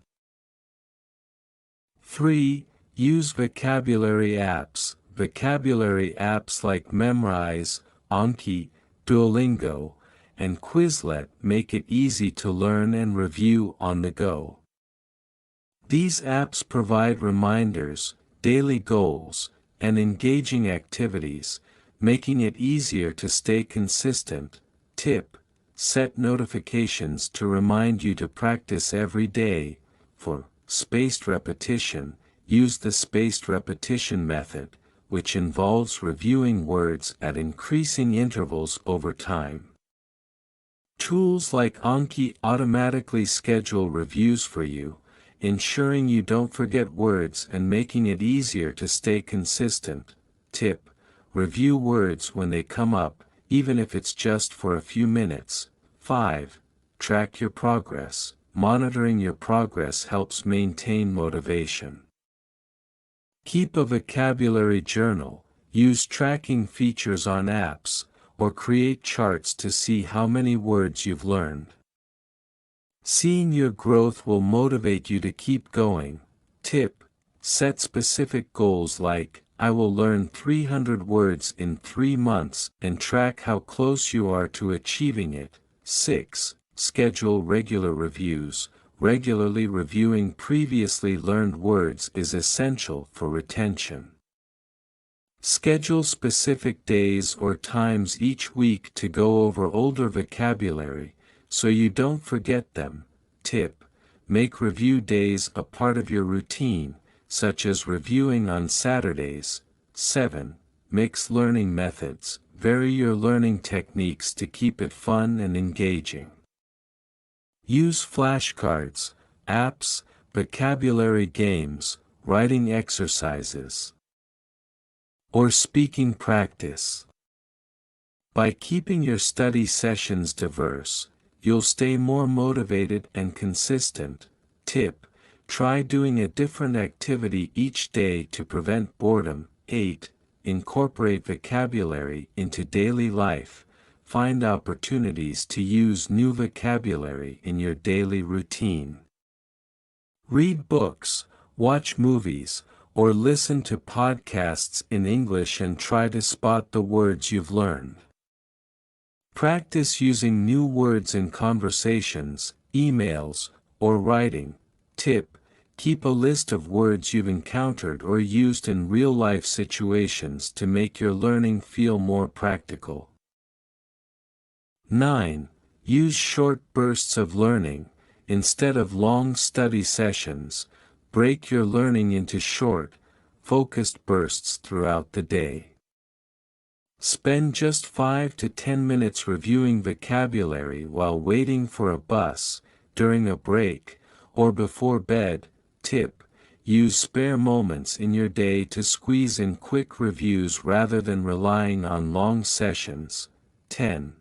3. Use vocabulary apps. Vocabulary apps like Memrise, Anki, Duolingo, and Quizlet make it easy to learn and review on the go. These apps provide reminders, daily goals, and engaging activities, making it easier to stay consistent. Tip: set notifications to remind you to practice every day. For spaced repetition, use the spaced repetition method, which involves reviewing words at increasing intervals over time. Tools like Anki automatically schedule reviews for you, ensuring you don't forget words and making it easier to stay consistent. Tip: review words when they come up, even if it's just for a few minutes. 5. Track your progress. Monitoring your progress helps maintain motivation. Keep a vocabulary journal. Use tracking features on apps, or create charts to see how many words you've learned. Seeing your growth will motivate you to keep going. Tip: set specific goals like, I will learn 300 words in 3 months, and track how close you are to achieving it. 6. Schedule regular reviews. Regularly reviewing previously learned words is essential for retention. Schedule specific days or times each week to go over older vocabulary, so you don't forget them. Tip: make review days a part of your routine, such as reviewing on Saturdays. 7. Mix learning methods. Vary your learning techniques to keep it fun and engaging. Use flashcards, apps, vocabulary games, writing exercises, or speaking practice. By keeping your study sessions diverse, you'll stay more motivated and consistent. Tip: try doing a different activity each day to prevent boredom. 8. Incorporate vocabulary into daily life. Find opportunities to use new vocabulary in your daily routine. Read books, watch movies, or listen to podcasts in English and try to spot the words you've learned. Practice using new words in conversations, emails, or writing. Tip: keep a list of words you've encountered or used in real-life situations to make your learning feel more practical. 9. Use short bursts of learning. Instead of long study sessions, break your learning into short, focused bursts throughout the day. Spend just 5 to 10 minutes reviewing vocabulary while waiting for a bus, during a break, or before bed. Tip: use spare moments in your day to squeeze in quick reviews rather than relying on long sessions. 10.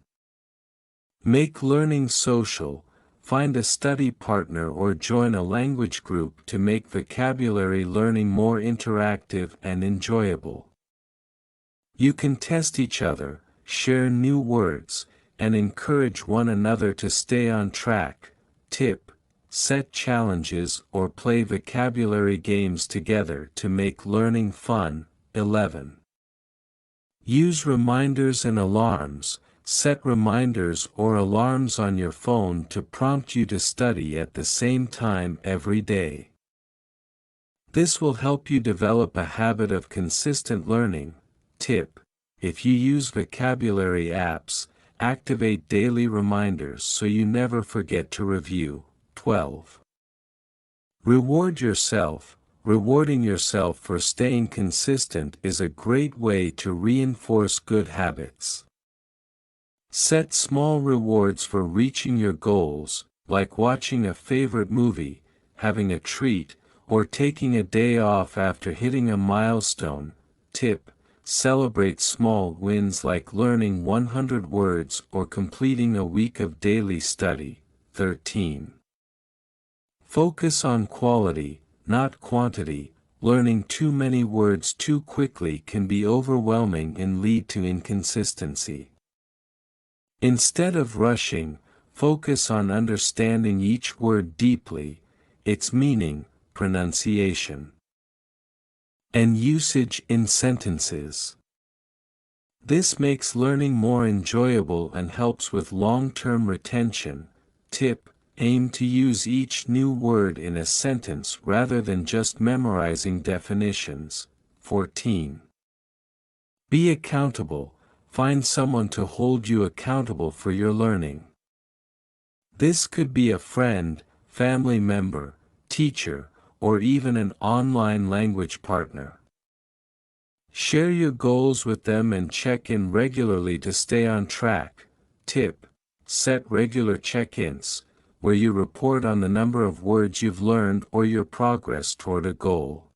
Make learning social. Find a study partner or join a language group to make vocabulary learning more interactive and enjoyable. You can test each other, share new words, and encourage one another to stay on track. Tip: set challenges or play vocabulary games together to make learning fun. 11. Use reminders and alarms. Set reminders or alarms on your phone to prompt you to study at the same time every day. This will help you develop a habit of consistent learning. Tip: if you use vocabulary apps, activate daily reminders so you never forget to review. 12. Reward yourself. Rewarding yourself for staying consistent is a great way to reinforce good habits. Set small rewards for reaching your goals, like watching a favorite movie, having a treat, or taking a day off after hitting a milestone. Tip: celebrate small wins like learning 100 words or completing a week of daily study. 13. Focus on quality, not quantity. Learning too many words too quickly can be overwhelming and lead to inconsistency. Instead of rushing, focus on understanding each word deeply, its meaning, pronunciation, and usage in sentences. This makes learning more enjoyable and helps with long-term retention. Tip: aim to use each new word in a sentence rather than just memorizing definitions. 14. Be accountable. Find someone to hold you accountable for your learning. This could be a friend, family member, teacher, or even an online language partner. Share your goals with them and check in regularly to stay on track. Tip: set regular check-ins, where you report on the number of words you've learned or your progress toward a goal.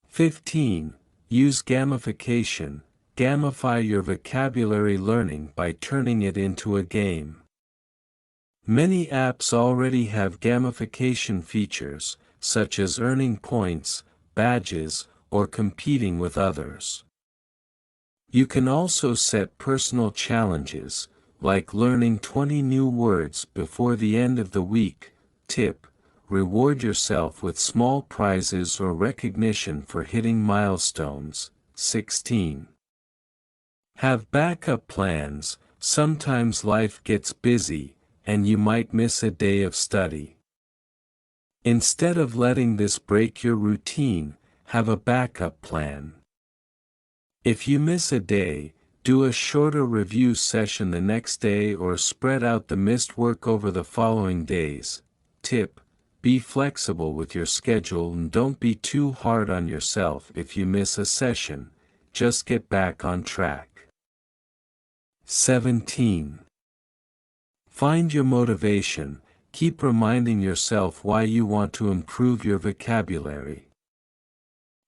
15. Use gamification. Gamify your vocabulary learning by turning it into a game. Many apps already have gamification features, such as earning points, badges, or competing with others. You can also set personal challenges, like learning 20 new words before the end of the week. Tip: reward yourself with small prizes or recognition for hitting milestones. 16. Have backup plans. Sometimes life gets busy, and you might miss a day of study. Instead of letting this break your routine, have a backup plan. If you miss a day, do a shorter review session the next day or spread out the missed work over the following days. Tip: be flexible with your schedule and don't be too hard on yourself if you miss a session, just get back on track. 17. Find your motivation. Keep reminding yourself why you want to improve your vocabulary.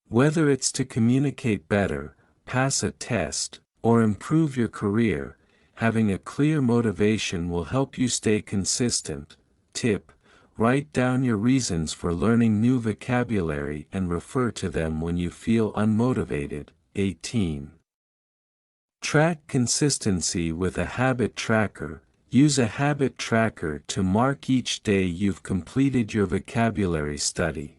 Whether it's to communicate better, pass a test, or improve your career, having a clear motivation will help you stay consistent. Tip: write down your reasons for learning new vocabulary and refer to them when you feel unmotivated. 18. Track consistency with a habit tracker. Use a habit tracker to mark each day you've completed your vocabulary study.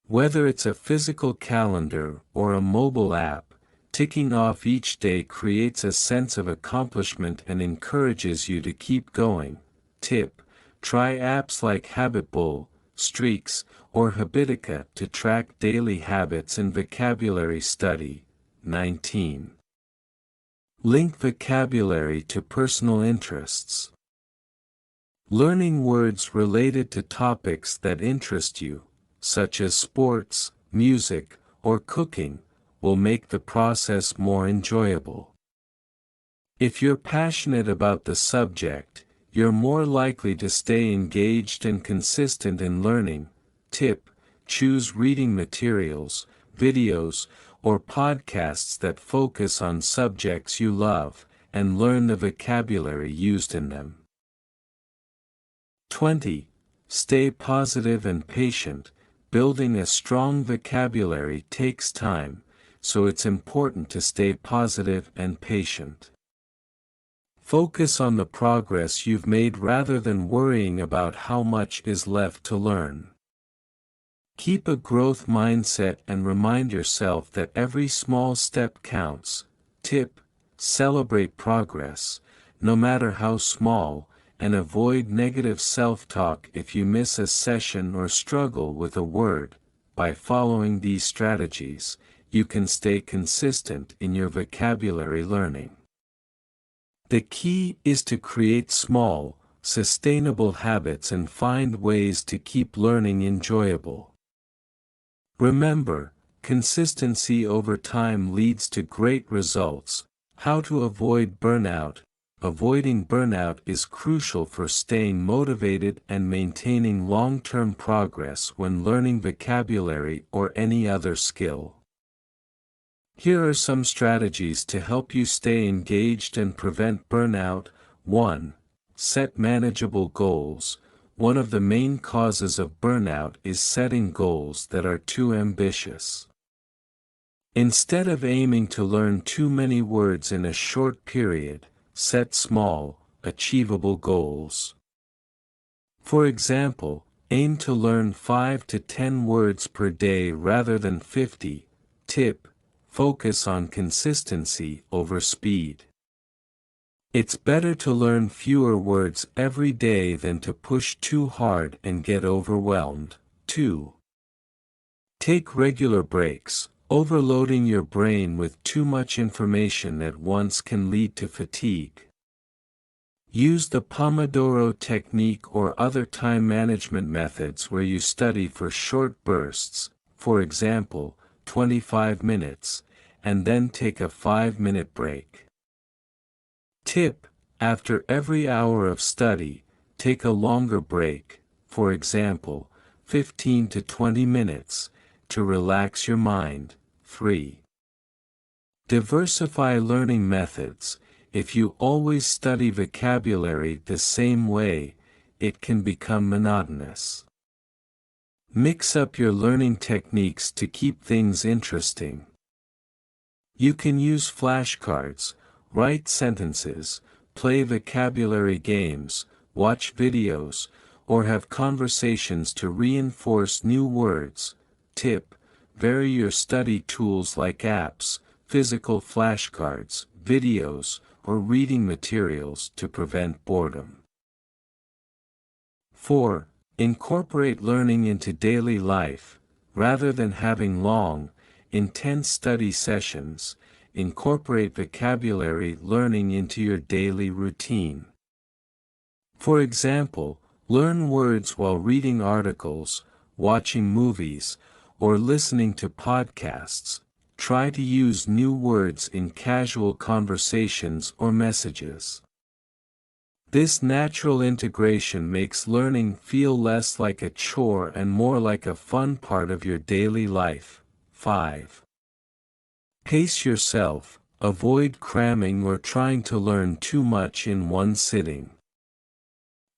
Whether it's a physical calendar or a mobile app, ticking off each day creates a sense of accomplishment and encourages you to keep going. Tip: try apps like Habitbull, Streaks, or Habitica to track daily habits and vocabulary study. 19. Link vocabulary to personal interests. Learning words related to topics that interest you, such as sports, music, or cooking, will make the process more enjoyable. If you're passionate about the subject, you're more likely to stay engaged and consistent in learning. Tip: choose reading materials, videos, or podcasts that focus on subjects you love, and learn the vocabulary used in them. 20. Stay positive and patient. Building a strong vocabulary takes time, so it's important to stay positive and patient. Focus on the progress you've made rather than worrying about how much is left to learn. Keep a growth mindset and remind yourself that every small step counts. Tip: celebrate progress, no matter how small, and avoid negative self-talk if you miss a session or struggle with a word. By following these strategies, you can stay consistent in your vocabulary learning. The key is to create small, sustainable habits and find ways to keep learning enjoyable. Remember, consistency over time leads to great results. How to avoid burnout. Avoiding burnout is crucial for staying motivated and maintaining long-term progress when learning vocabulary or any other skill. Here are some strategies to help you stay engaged and prevent burnout. 1. Set manageable goals. One of the main causes of burnout is setting goals that are too ambitious. Instead of aiming to learn too many words in a short period, set small, achievable goals. For example, aim to learn 5 to 10 words per day rather than 50. Tip: focus on consistency over speed. It's better to learn fewer words every day than to push too hard and get overwhelmed. 2. Take regular breaks. Overloading your brain with too much information at once can lead to fatigue. Use the Pomodoro technique or other time management methods where you study for short bursts, for example, 25 minutes, and then take a 5-minute break. Tip: after every hour of study, take a longer break, for example, 15 to 20 minutes, to relax your mind. 3. Diversify learning methods. If you always study vocabulary the same way, it can become monotonous. Mix up your learning techniques to keep things interesting. You can use flashcards, write sentences, play vocabulary games, watch videos, or have conversations to reinforce new words. Tip: vary your study tools like apps, physical flashcards, videos, or reading materials to prevent boredom. 4. Incorporate learning into daily life. Rather than having long, intense study sessions, incorporate vocabulary learning into your daily routine. For example, learn words while reading articles, watching movies, or listening to podcasts. Try to use new words in casual conversations or messages. This natural integration makes learning feel less like a chore and more like a fun part of your daily life. 5. Pace yourself. Avoid cramming or trying to learn too much in one sitting.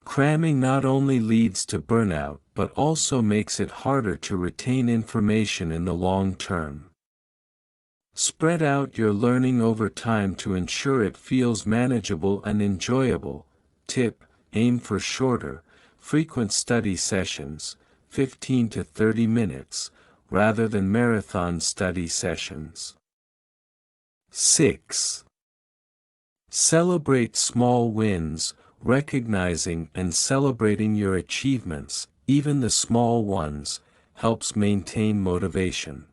Cramming not only leads to burnout but also makes it harder to retain information in the long term. Spread out your learning over time to ensure it feels manageable and enjoyable. Tip: aim for shorter, frequent study sessions, 15 to 30 minutes, rather than marathon study sessions. 6. Celebrate small wins. Recognizing and celebrating your achievements, even the small ones, helps maintain motivation.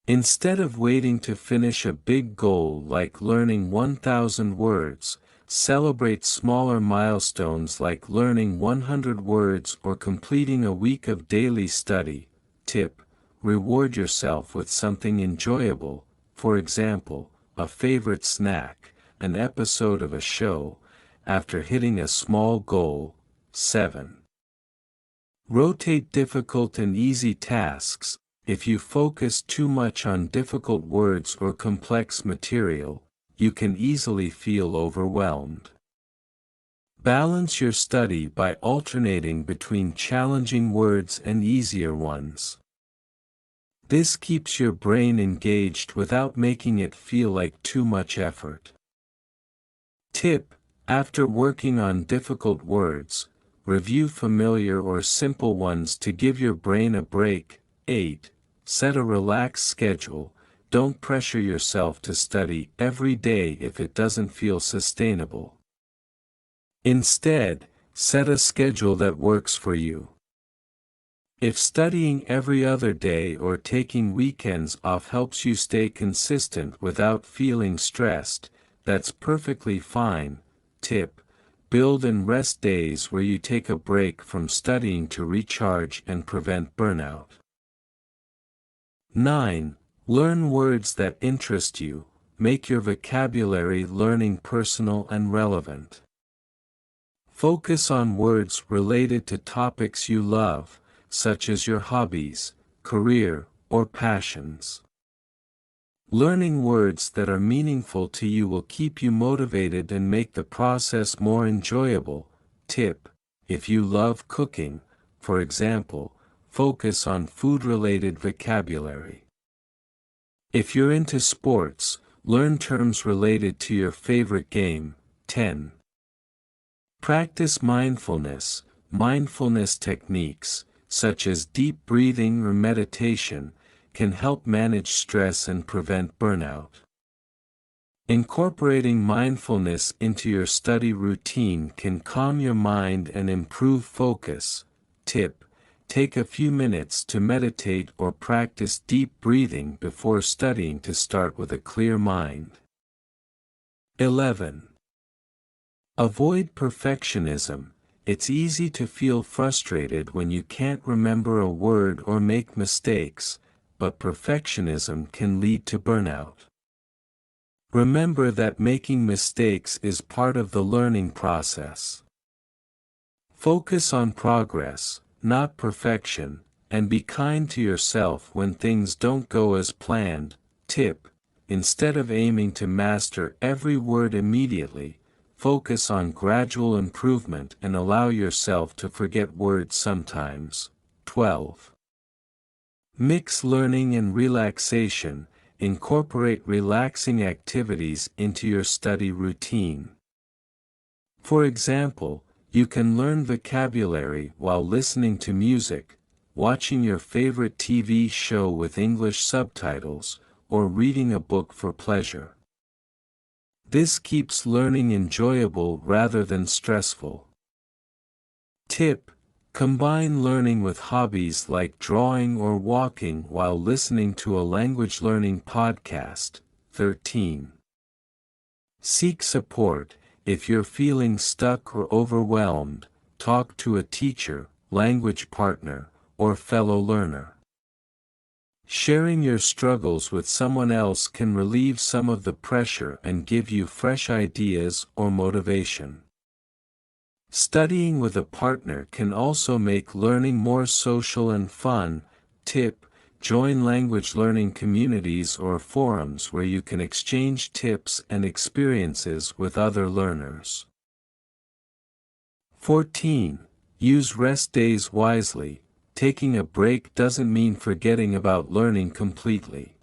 Instead of waiting to finish a big goal like learning 1,000 words, celebrate smaller milestones like learning 100 words or completing a week of daily study. Tip: reward yourself with something enjoyable, for example, a favorite snack, an episode of a show, after hitting a small goal. 7. Rotate difficult and easy tasks. If you focus too much on difficult words or complex material, you can easily feel overwhelmed. Balance your study by alternating between challenging words and easier ones. This keeps your brain engaged without making it feel like too much effort. Tip: after working on difficult words, review familiar or simple ones to give your brain a break. 8. Set a relaxed schedule. Don't pressure yourself to study every day if it doesn't feel sustainable. Instead, set a schedule that works for you. If studying every other day or taking weekends off helps you stay consistent without feeling stressed, that's perfectly fine. Tip: build and rest days where you take a break from studying to recharge and prevent burnout. 9. Learn words that interest you. make your vocabulary learning personal and relevant. Focus on words related to topics you love, such as your hobbies, career, or passions. Learning words that are meaningful to you will keep you motivated and make the process more enjoyable. Tip: if you love cooking, for example, focus on food-related vocabulary. If you're into sports, learn terms related to your favorite game. 10. Practice mindfulness. Mindfulness techniques, such as deep breathing or meditation, can help manage stress and prevent burnout. Incorporating mindfulness into your study routine can calm your mind and improve focus. Tip: take a few minutes to meditate or practice deep breathing before studying to start with a clear mind. 11. Avoid perfectionism. It's easy to feel frustrated when you can't remember a word or make mistakes, but perfectionism can lead to burnout. Remember that making mistakes is part of the learning process. Focus on progress, not perfection, and be kind to yourself when things don't go as planned. Tip: instead of aiming to master every word immediately, focus on gradual improvement and allow yourself to forget words sometimes. 12. Mix learning and relaxation. Incorporate relaxing activities into your study routine. For example, you can learn vocabulary while listening to music, watching your favorite TV show with English subtitles, or reading a book for pleasure. This keeps learning enjoyable rather than stressful. Tip: combine learning with hobbies like drawing or walking while listening to a language learning podcast. 13. Seek support. If you're feeling stuck or overwhelmed, talk to a teacher, language partner, or fellow learner. Sharing your struggles with someone else can relieve some of the pressure and give you fresh ideas or motivation. Studying with a partner can also make learning more social and fun. Tip: join language learning communities or forums where you can exchange tips and experiences with other learners. 14. Use rest days wisely. Taking a break doesn't mean forgetting about learning completely.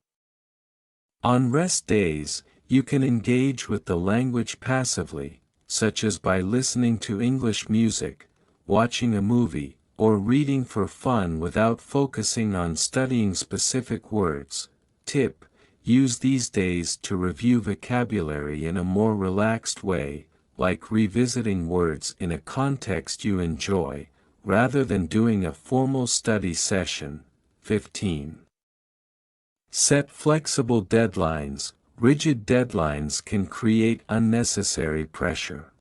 On rest days, you can engage with the language passively, such as by listening to English music, watching a movie, or reading for fun without focusing on studying specific words. Tip: use these days to review vocabulary in a more relaxed way, like revisiting words in a context you enjoy, rather than doing a formal study session. 15. Set flexible deadlines. Rigid deadlines can create unnecessary pressure.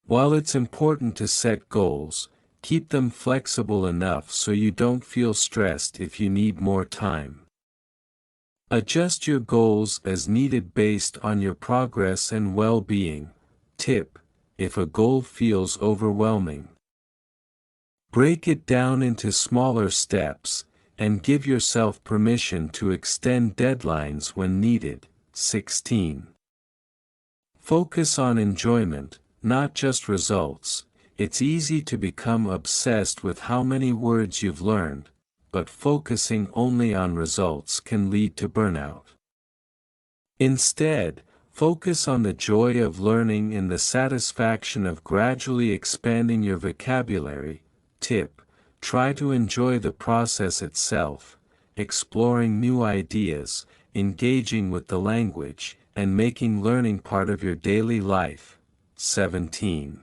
While it's important to set goals, keep them flexible enough so you don't feel stressed if you need more time. Adjust your goals as needed based on your progress and well-being. Tip: if a goal feels overwhelming, break it down into smaller steps, and give yourself permission to extend deadlines when needed. 16. Focus on enjoyment, not just results. It's easy to become obsessed with how many words you've learned, but focusing only on results can lead to burnout. Instead, focus on the joy of learning and the satisfaction of gradually expanding your vocabulary. Tip: try to enjoy the process itself, exploring new ideas, engaging with the language, and making learning part of your daily life. 17.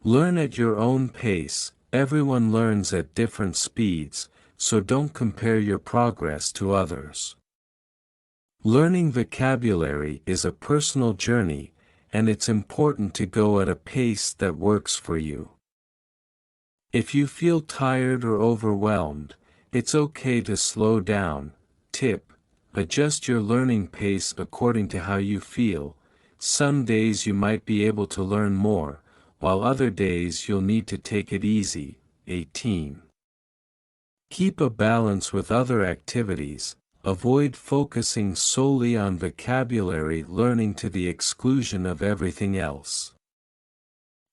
Learn at your own pace. Everyone learns at different speeds, so don't compare your progress to others. Learning vocabulary is a personal journey, and it's important to go at a pace that works for you. If you feel tired or overwhelmed, it's okay to slow down. Tip: Adjust your learning pace according to how you feel. Some days you might be able to learn more, while other days you'll need to take it easy. 18. Keep a balance with other activities. Avoid focusing solely on vocabulary learning to the exclusion of everything else.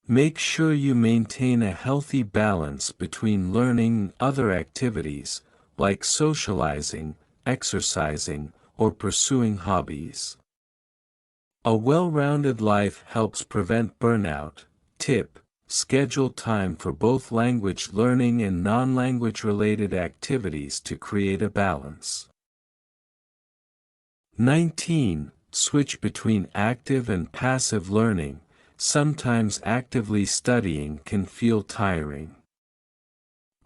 Make sure you maintain a healthy balance between learning and other activities, like socializing, exercising, or pursuing hobbies. A well-rounded life helps prevent burnout. Tip: schedule time for both language learning and non-language related activities to create a balance. 19. Switch between active and passive learning. Sometimes actively studying can feel tiring.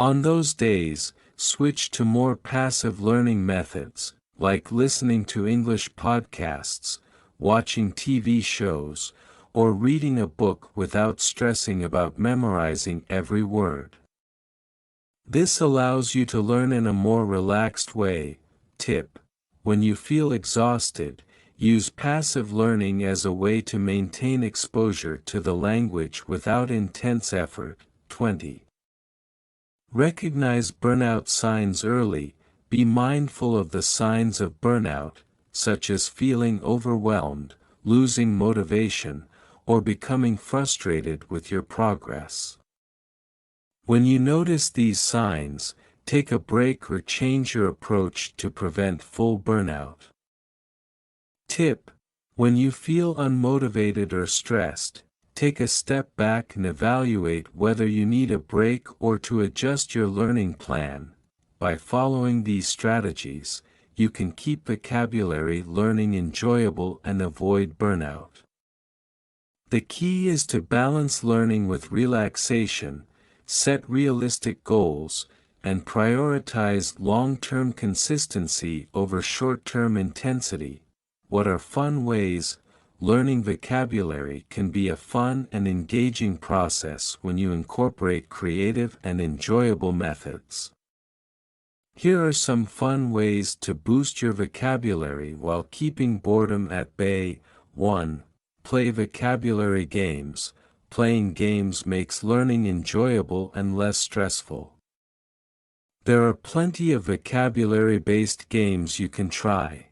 On those days, switch to more passive learning methods, like listening to English podcasts, watching TV shows, or reading a book without stressing about memorizing every word. This allows you to learn in a more relaxed way. Tip: when you feel exhausted, use passive learning as a way to maintain exposure to the language without intense effort. 20. Recognize burnout signs early. Be mindful of the signs of burnout, such as feeling overwhelmed, losing motivation, or becoming frustrated with your progress. When you notice these signs, take a break or change your approach to prevent full burnout. Tip: when you feel unmotivated or stressed, take a step back and evaluate whether you need a break or to adjust your learning plan. By following these strategies, you can keep vocabulary learning enjoyable and avoid burnout. The key is to balance learning with relaxation, set realistic goals, and prioritize long-term consistency over short-term intensity. What are fun ways? Learning vocabulary can be a fun and engaging process when you incorporate creative and enjoyable methods. Here are some fun ways to boost your vocabulary while keeping boredom at bay. 1. Play vocabulary games. Playing games makes learning enjoyable and less stressful. There are plenty of vocabulary-based games you can try,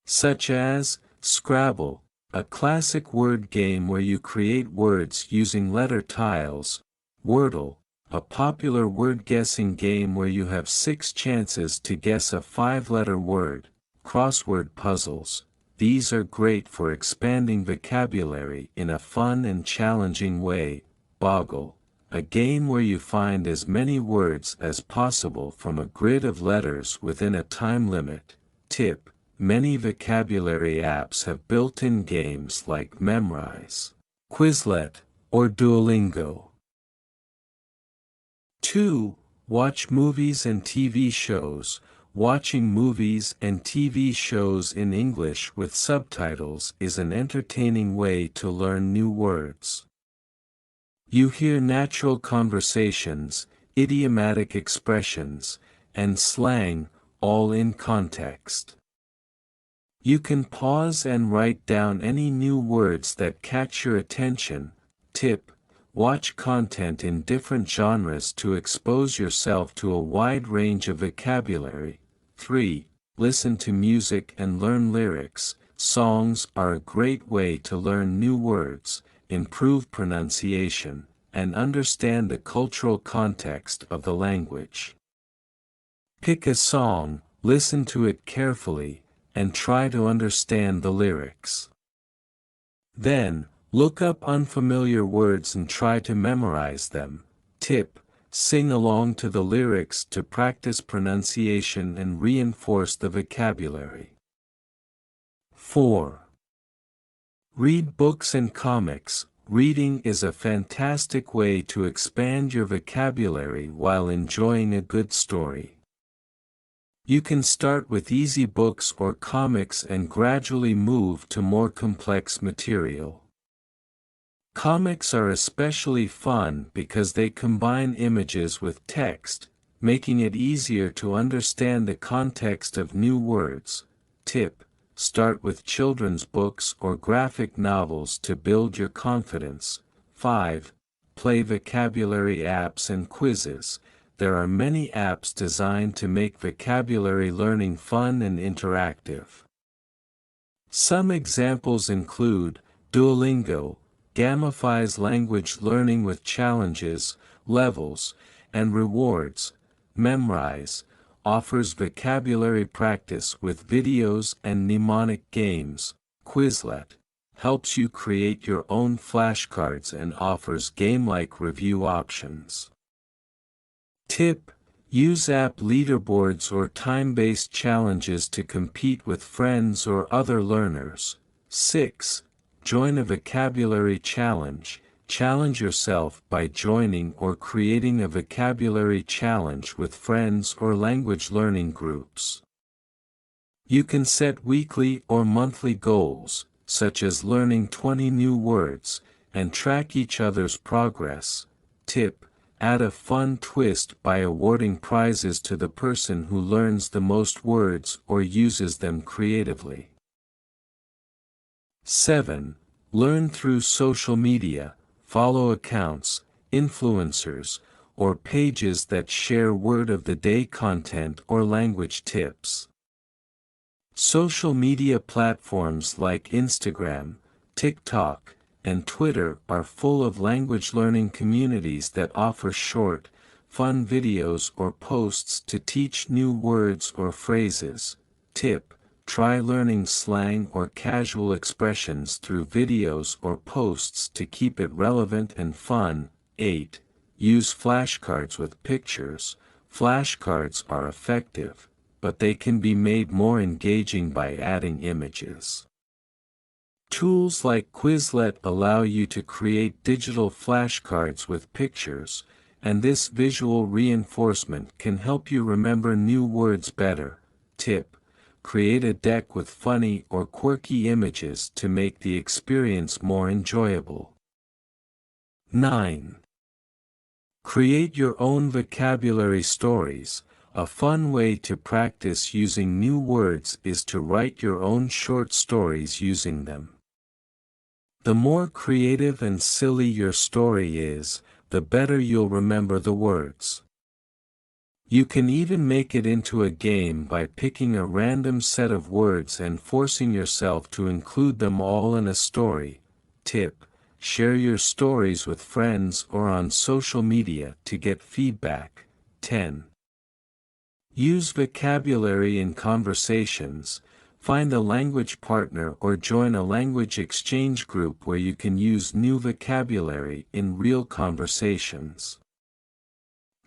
such as Scrabble, a classic word game where you create words using letter tiles; Wordle, a popular word-guessing game where you have 6 chances to guess a 5-letter word; crossword puzzles. These are great for expanding vocabulary in a fun and challenging way. Boggle, a game where you find as many words as possible from a grid of letters within a time limit. Tip: many vocabulary apps have built-in games like Memrise, Quizlet, or Duolingo. 2. Watch movies and TV shows. Watching movies and TV shows in English with subtitles is an entertaining way to learn new words. You hear natural conversations, idiomatic expressions, and slang, all in context. You can pause and write down any new words that catch your attention. Tip: watch content in different genres to expose yourself to a wide range of vocabulary. 3. Listen to music and learn lyrics. Songs are a great way to learn new words, improve pronunciation, and understand the cultural context of the language. Pick a song, listen to it carefully, and try to understand the lyrics. Then, look up unfamiliar words and try to memorize them. Tip: sing along to the lyrics to practice pronunciation and reinforce the vocabulary. 4. Read books and comics. Reading is a fantastic way to expand your vocabulary while enjoying a good story. You can start with easy books or comics and gradually move to more complex material. Comics are especially fun because they combine images with text, making it easier to understand the context of new words. Tip: start with children's books or graphic novels to build your confidence. 5. Play vocabulary apps and quizzes. There are many apps designed to make vocabulary learning fun and interactive. Some examples include Duolingo, gamifies language learning with challenges, levels, and rewards. Memrise, offers vocabulary practice with videos and mnemonic games. Quizlet, helps you create your own flashcards and offers game-like review options. Tip: use app leaderboards or time-based challenges to compete with friends or other learners. 6. Join a vocabulary challenge. Challenge yourself by joining or creating a vocabulary challenge with friends or language learning groups. You can set weekly or monthly goals, such as learning 20 new words, and track each other's progress. Tip: add a fun twist by awarding prizes to the person who learns the most words or uses them creatively. 7. Learn through social media. Follow accounts, influencers, or pages that share word-of-the-day content or language tips. Social media platforms like Instagram, TikTok, and Twitter are full of language learning communities that offer short, fun videos or posts to teach new words or phrases. Tip: try learning slang or casual expressions through videos or posts to keep it relevant and fun. 8. Use flashcards with pictures. Flashcards are effective, but they can be made more engaging by adding images. Tools like Quizlet allow you to create digital flashcards with pictures, and this visual reinforcement can help you remember new words better. Tip: create a deck with funny or quirky images to make the experience more enjoyable. 9. Create your own vocabulary stories. A fun way to practice using new words is to write your own short stories using them. The more creative and silly your story is, the better you'll remember the words. You can even make it into a game by picking a random set of words and forcing yourself to include them all in a story. Tip: share your stories with friends or on social media to get feedback. 10. Use vocabulary in conversations. Find a language partner or join a language exchange group where you can use new vocabulary in real conversations.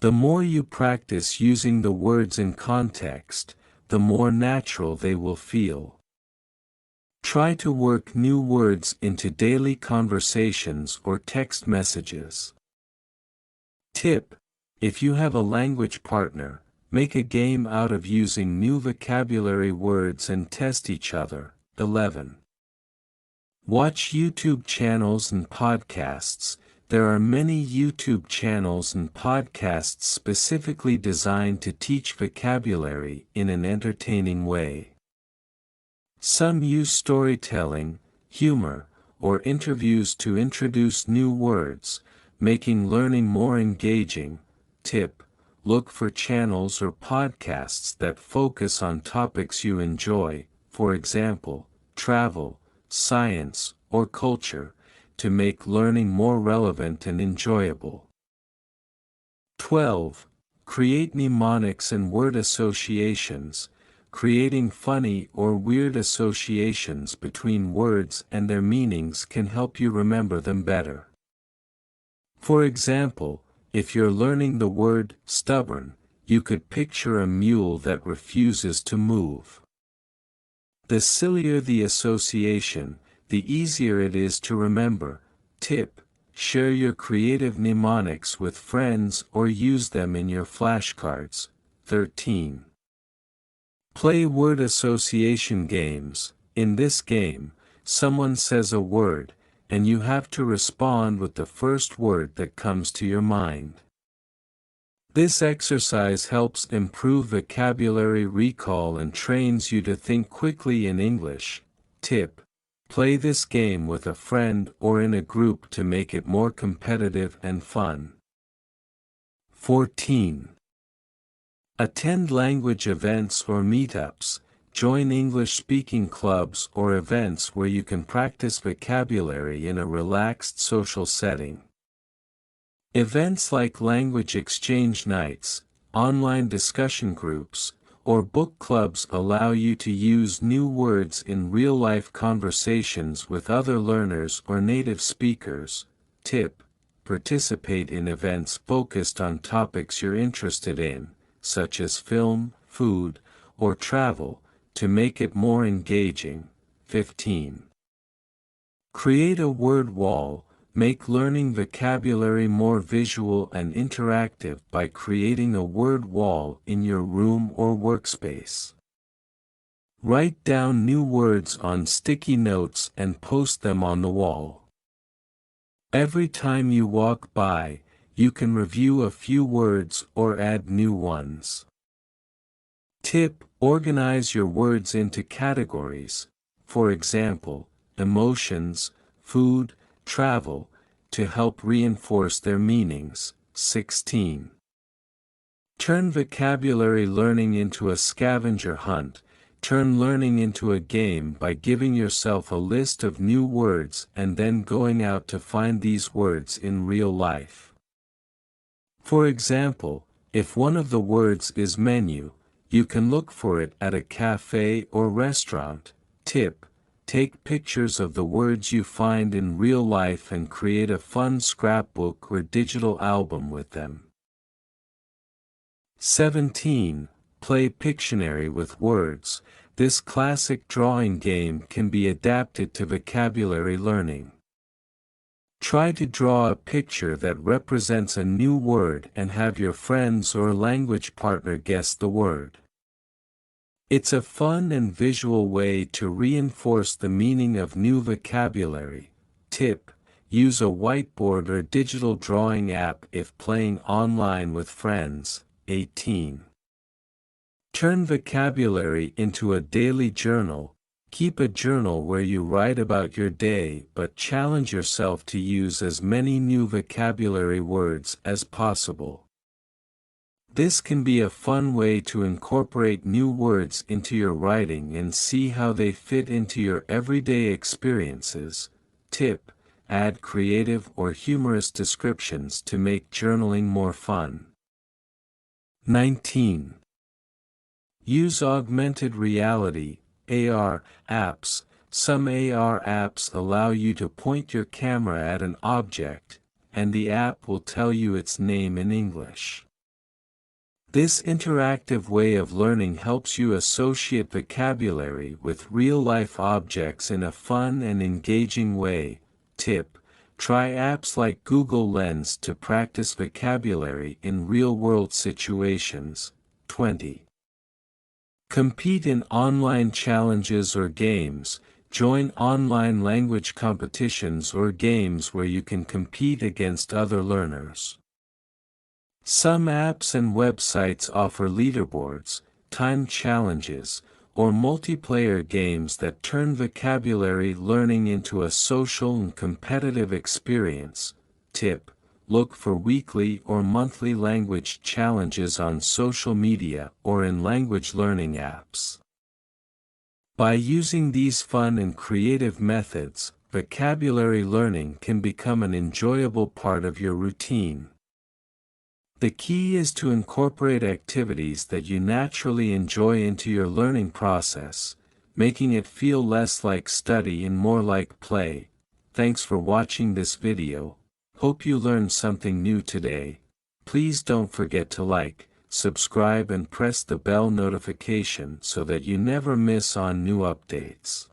The more you practice using the words in context, the more natural they will feel. Try to work new words into daily conversations or text messages. Tip: if you have a language partner, make a game out of using new vocabulary words and test each other. 11. Watch YouTube channels and podcasts. There are many YouTube channels and podcasts specifically designed to teach vocabulary in an entertaining way. Some use storytelling, humor, or interviews to introduce new words, making learning more engaging. Tip: look for channels or podcasts that focus on topics you enjoy, for example, travel, science, or culture, to make learning more relevant and enjoyable. 12. Create mnemonics and word associations. Creating funny or weird associations between words and their meanings can help you remember them better. For example, if you're learning the word stubborn, you could picture a mule that refuses to move. The sillier the association, the easier it is to remember. Tip: share your creative mnemonics with friends or use them in your flashcards. 13. Play word association games. In this game, someone says a word, and you have to respond with the first word that comes to your mind. This exercise helps improve vocabulary recall and trains you to think quickly in English. Tip: play this game with a friend or in a group to make it more competitive and fun. 14. Attend language events or meetups. Join English-speaking clubs or events where you can practice vocabulary in a relaxed social setting. Events like language exchange nights, online discussion groups, or book clubs allow you to use new words in real-life conversations with other learners or native speakers. Tip: participate in events focused on topics you're interested in, such as film, food, or travel, to make it more engaging. 15. Create a word wall. Make learning vocabulary more visual and interactive by creating a word wall in your room or workspace. Write down new words on sticky notes and post them on the wall. Every time you walk by, you can review a few words or add new ones. Tip: organize your words into categories, for example, emotions, food, travel, to help reinforce their meanings. 16. Turn vocabulary learning into a scavenger hunt. Turn learning into a game by giving yourself a list of new words and then going out to find these words in real life. For example, if one of the words is menu, you can look for it at a cafe or restaurant. Tip: take pictures of the words you find in real life and create a fun scrapbook or digital album with them. 17. Play Pictionary with words. This classic drawing game can be adapted to vocabulary learning. Try to draw a picture that represents a new word and have your friends or language partner guess the word. It's a fun and visual way to reinforce the meaning of new vocabulary. Tip: use a whiteboard or digital drawing app if playing online with friends. 18. Turn vocabulary into a daily journal. Keep a journal where you write about your day but challenge yourself to use as many new vocabulary words as possible. This can be a fun way to incorporate new words into your writing and see how they fit into your everyday experiences. Tip: add creative or humorous descriptions to make journaling more fun. 19. Use augmented reality (AR) apps. Some AR apps allow you to point your camera at an object, and the app will tell you its name in English. This interactive way of learning helps you associate vocabulary with real-life objects in a fun and engaging way. Tip: try apps like Google Lens to practice vocabulary in real-world situations. 20. Compete in online challenges or games. Join online language competitions or games where you can compete against other learners. Some apps and websites offer leaderboards, timed challenges, or multiplayer games that turn vocabulary learning into a social and competitive experience. Tip: look for weekly or monthly language challenges on social media or in language learning apps. By using these fun and creative methods, vocabulary learning can become an enjoyable part of your routine. The key is to incorporate activities that you naturally enjoy into your learning process, making it feel less like study and more like play. Thanks for watching this video. Hope you learned something new today. Please don't forget to like, subscribe and press the bell notification so that you never miss on new updates.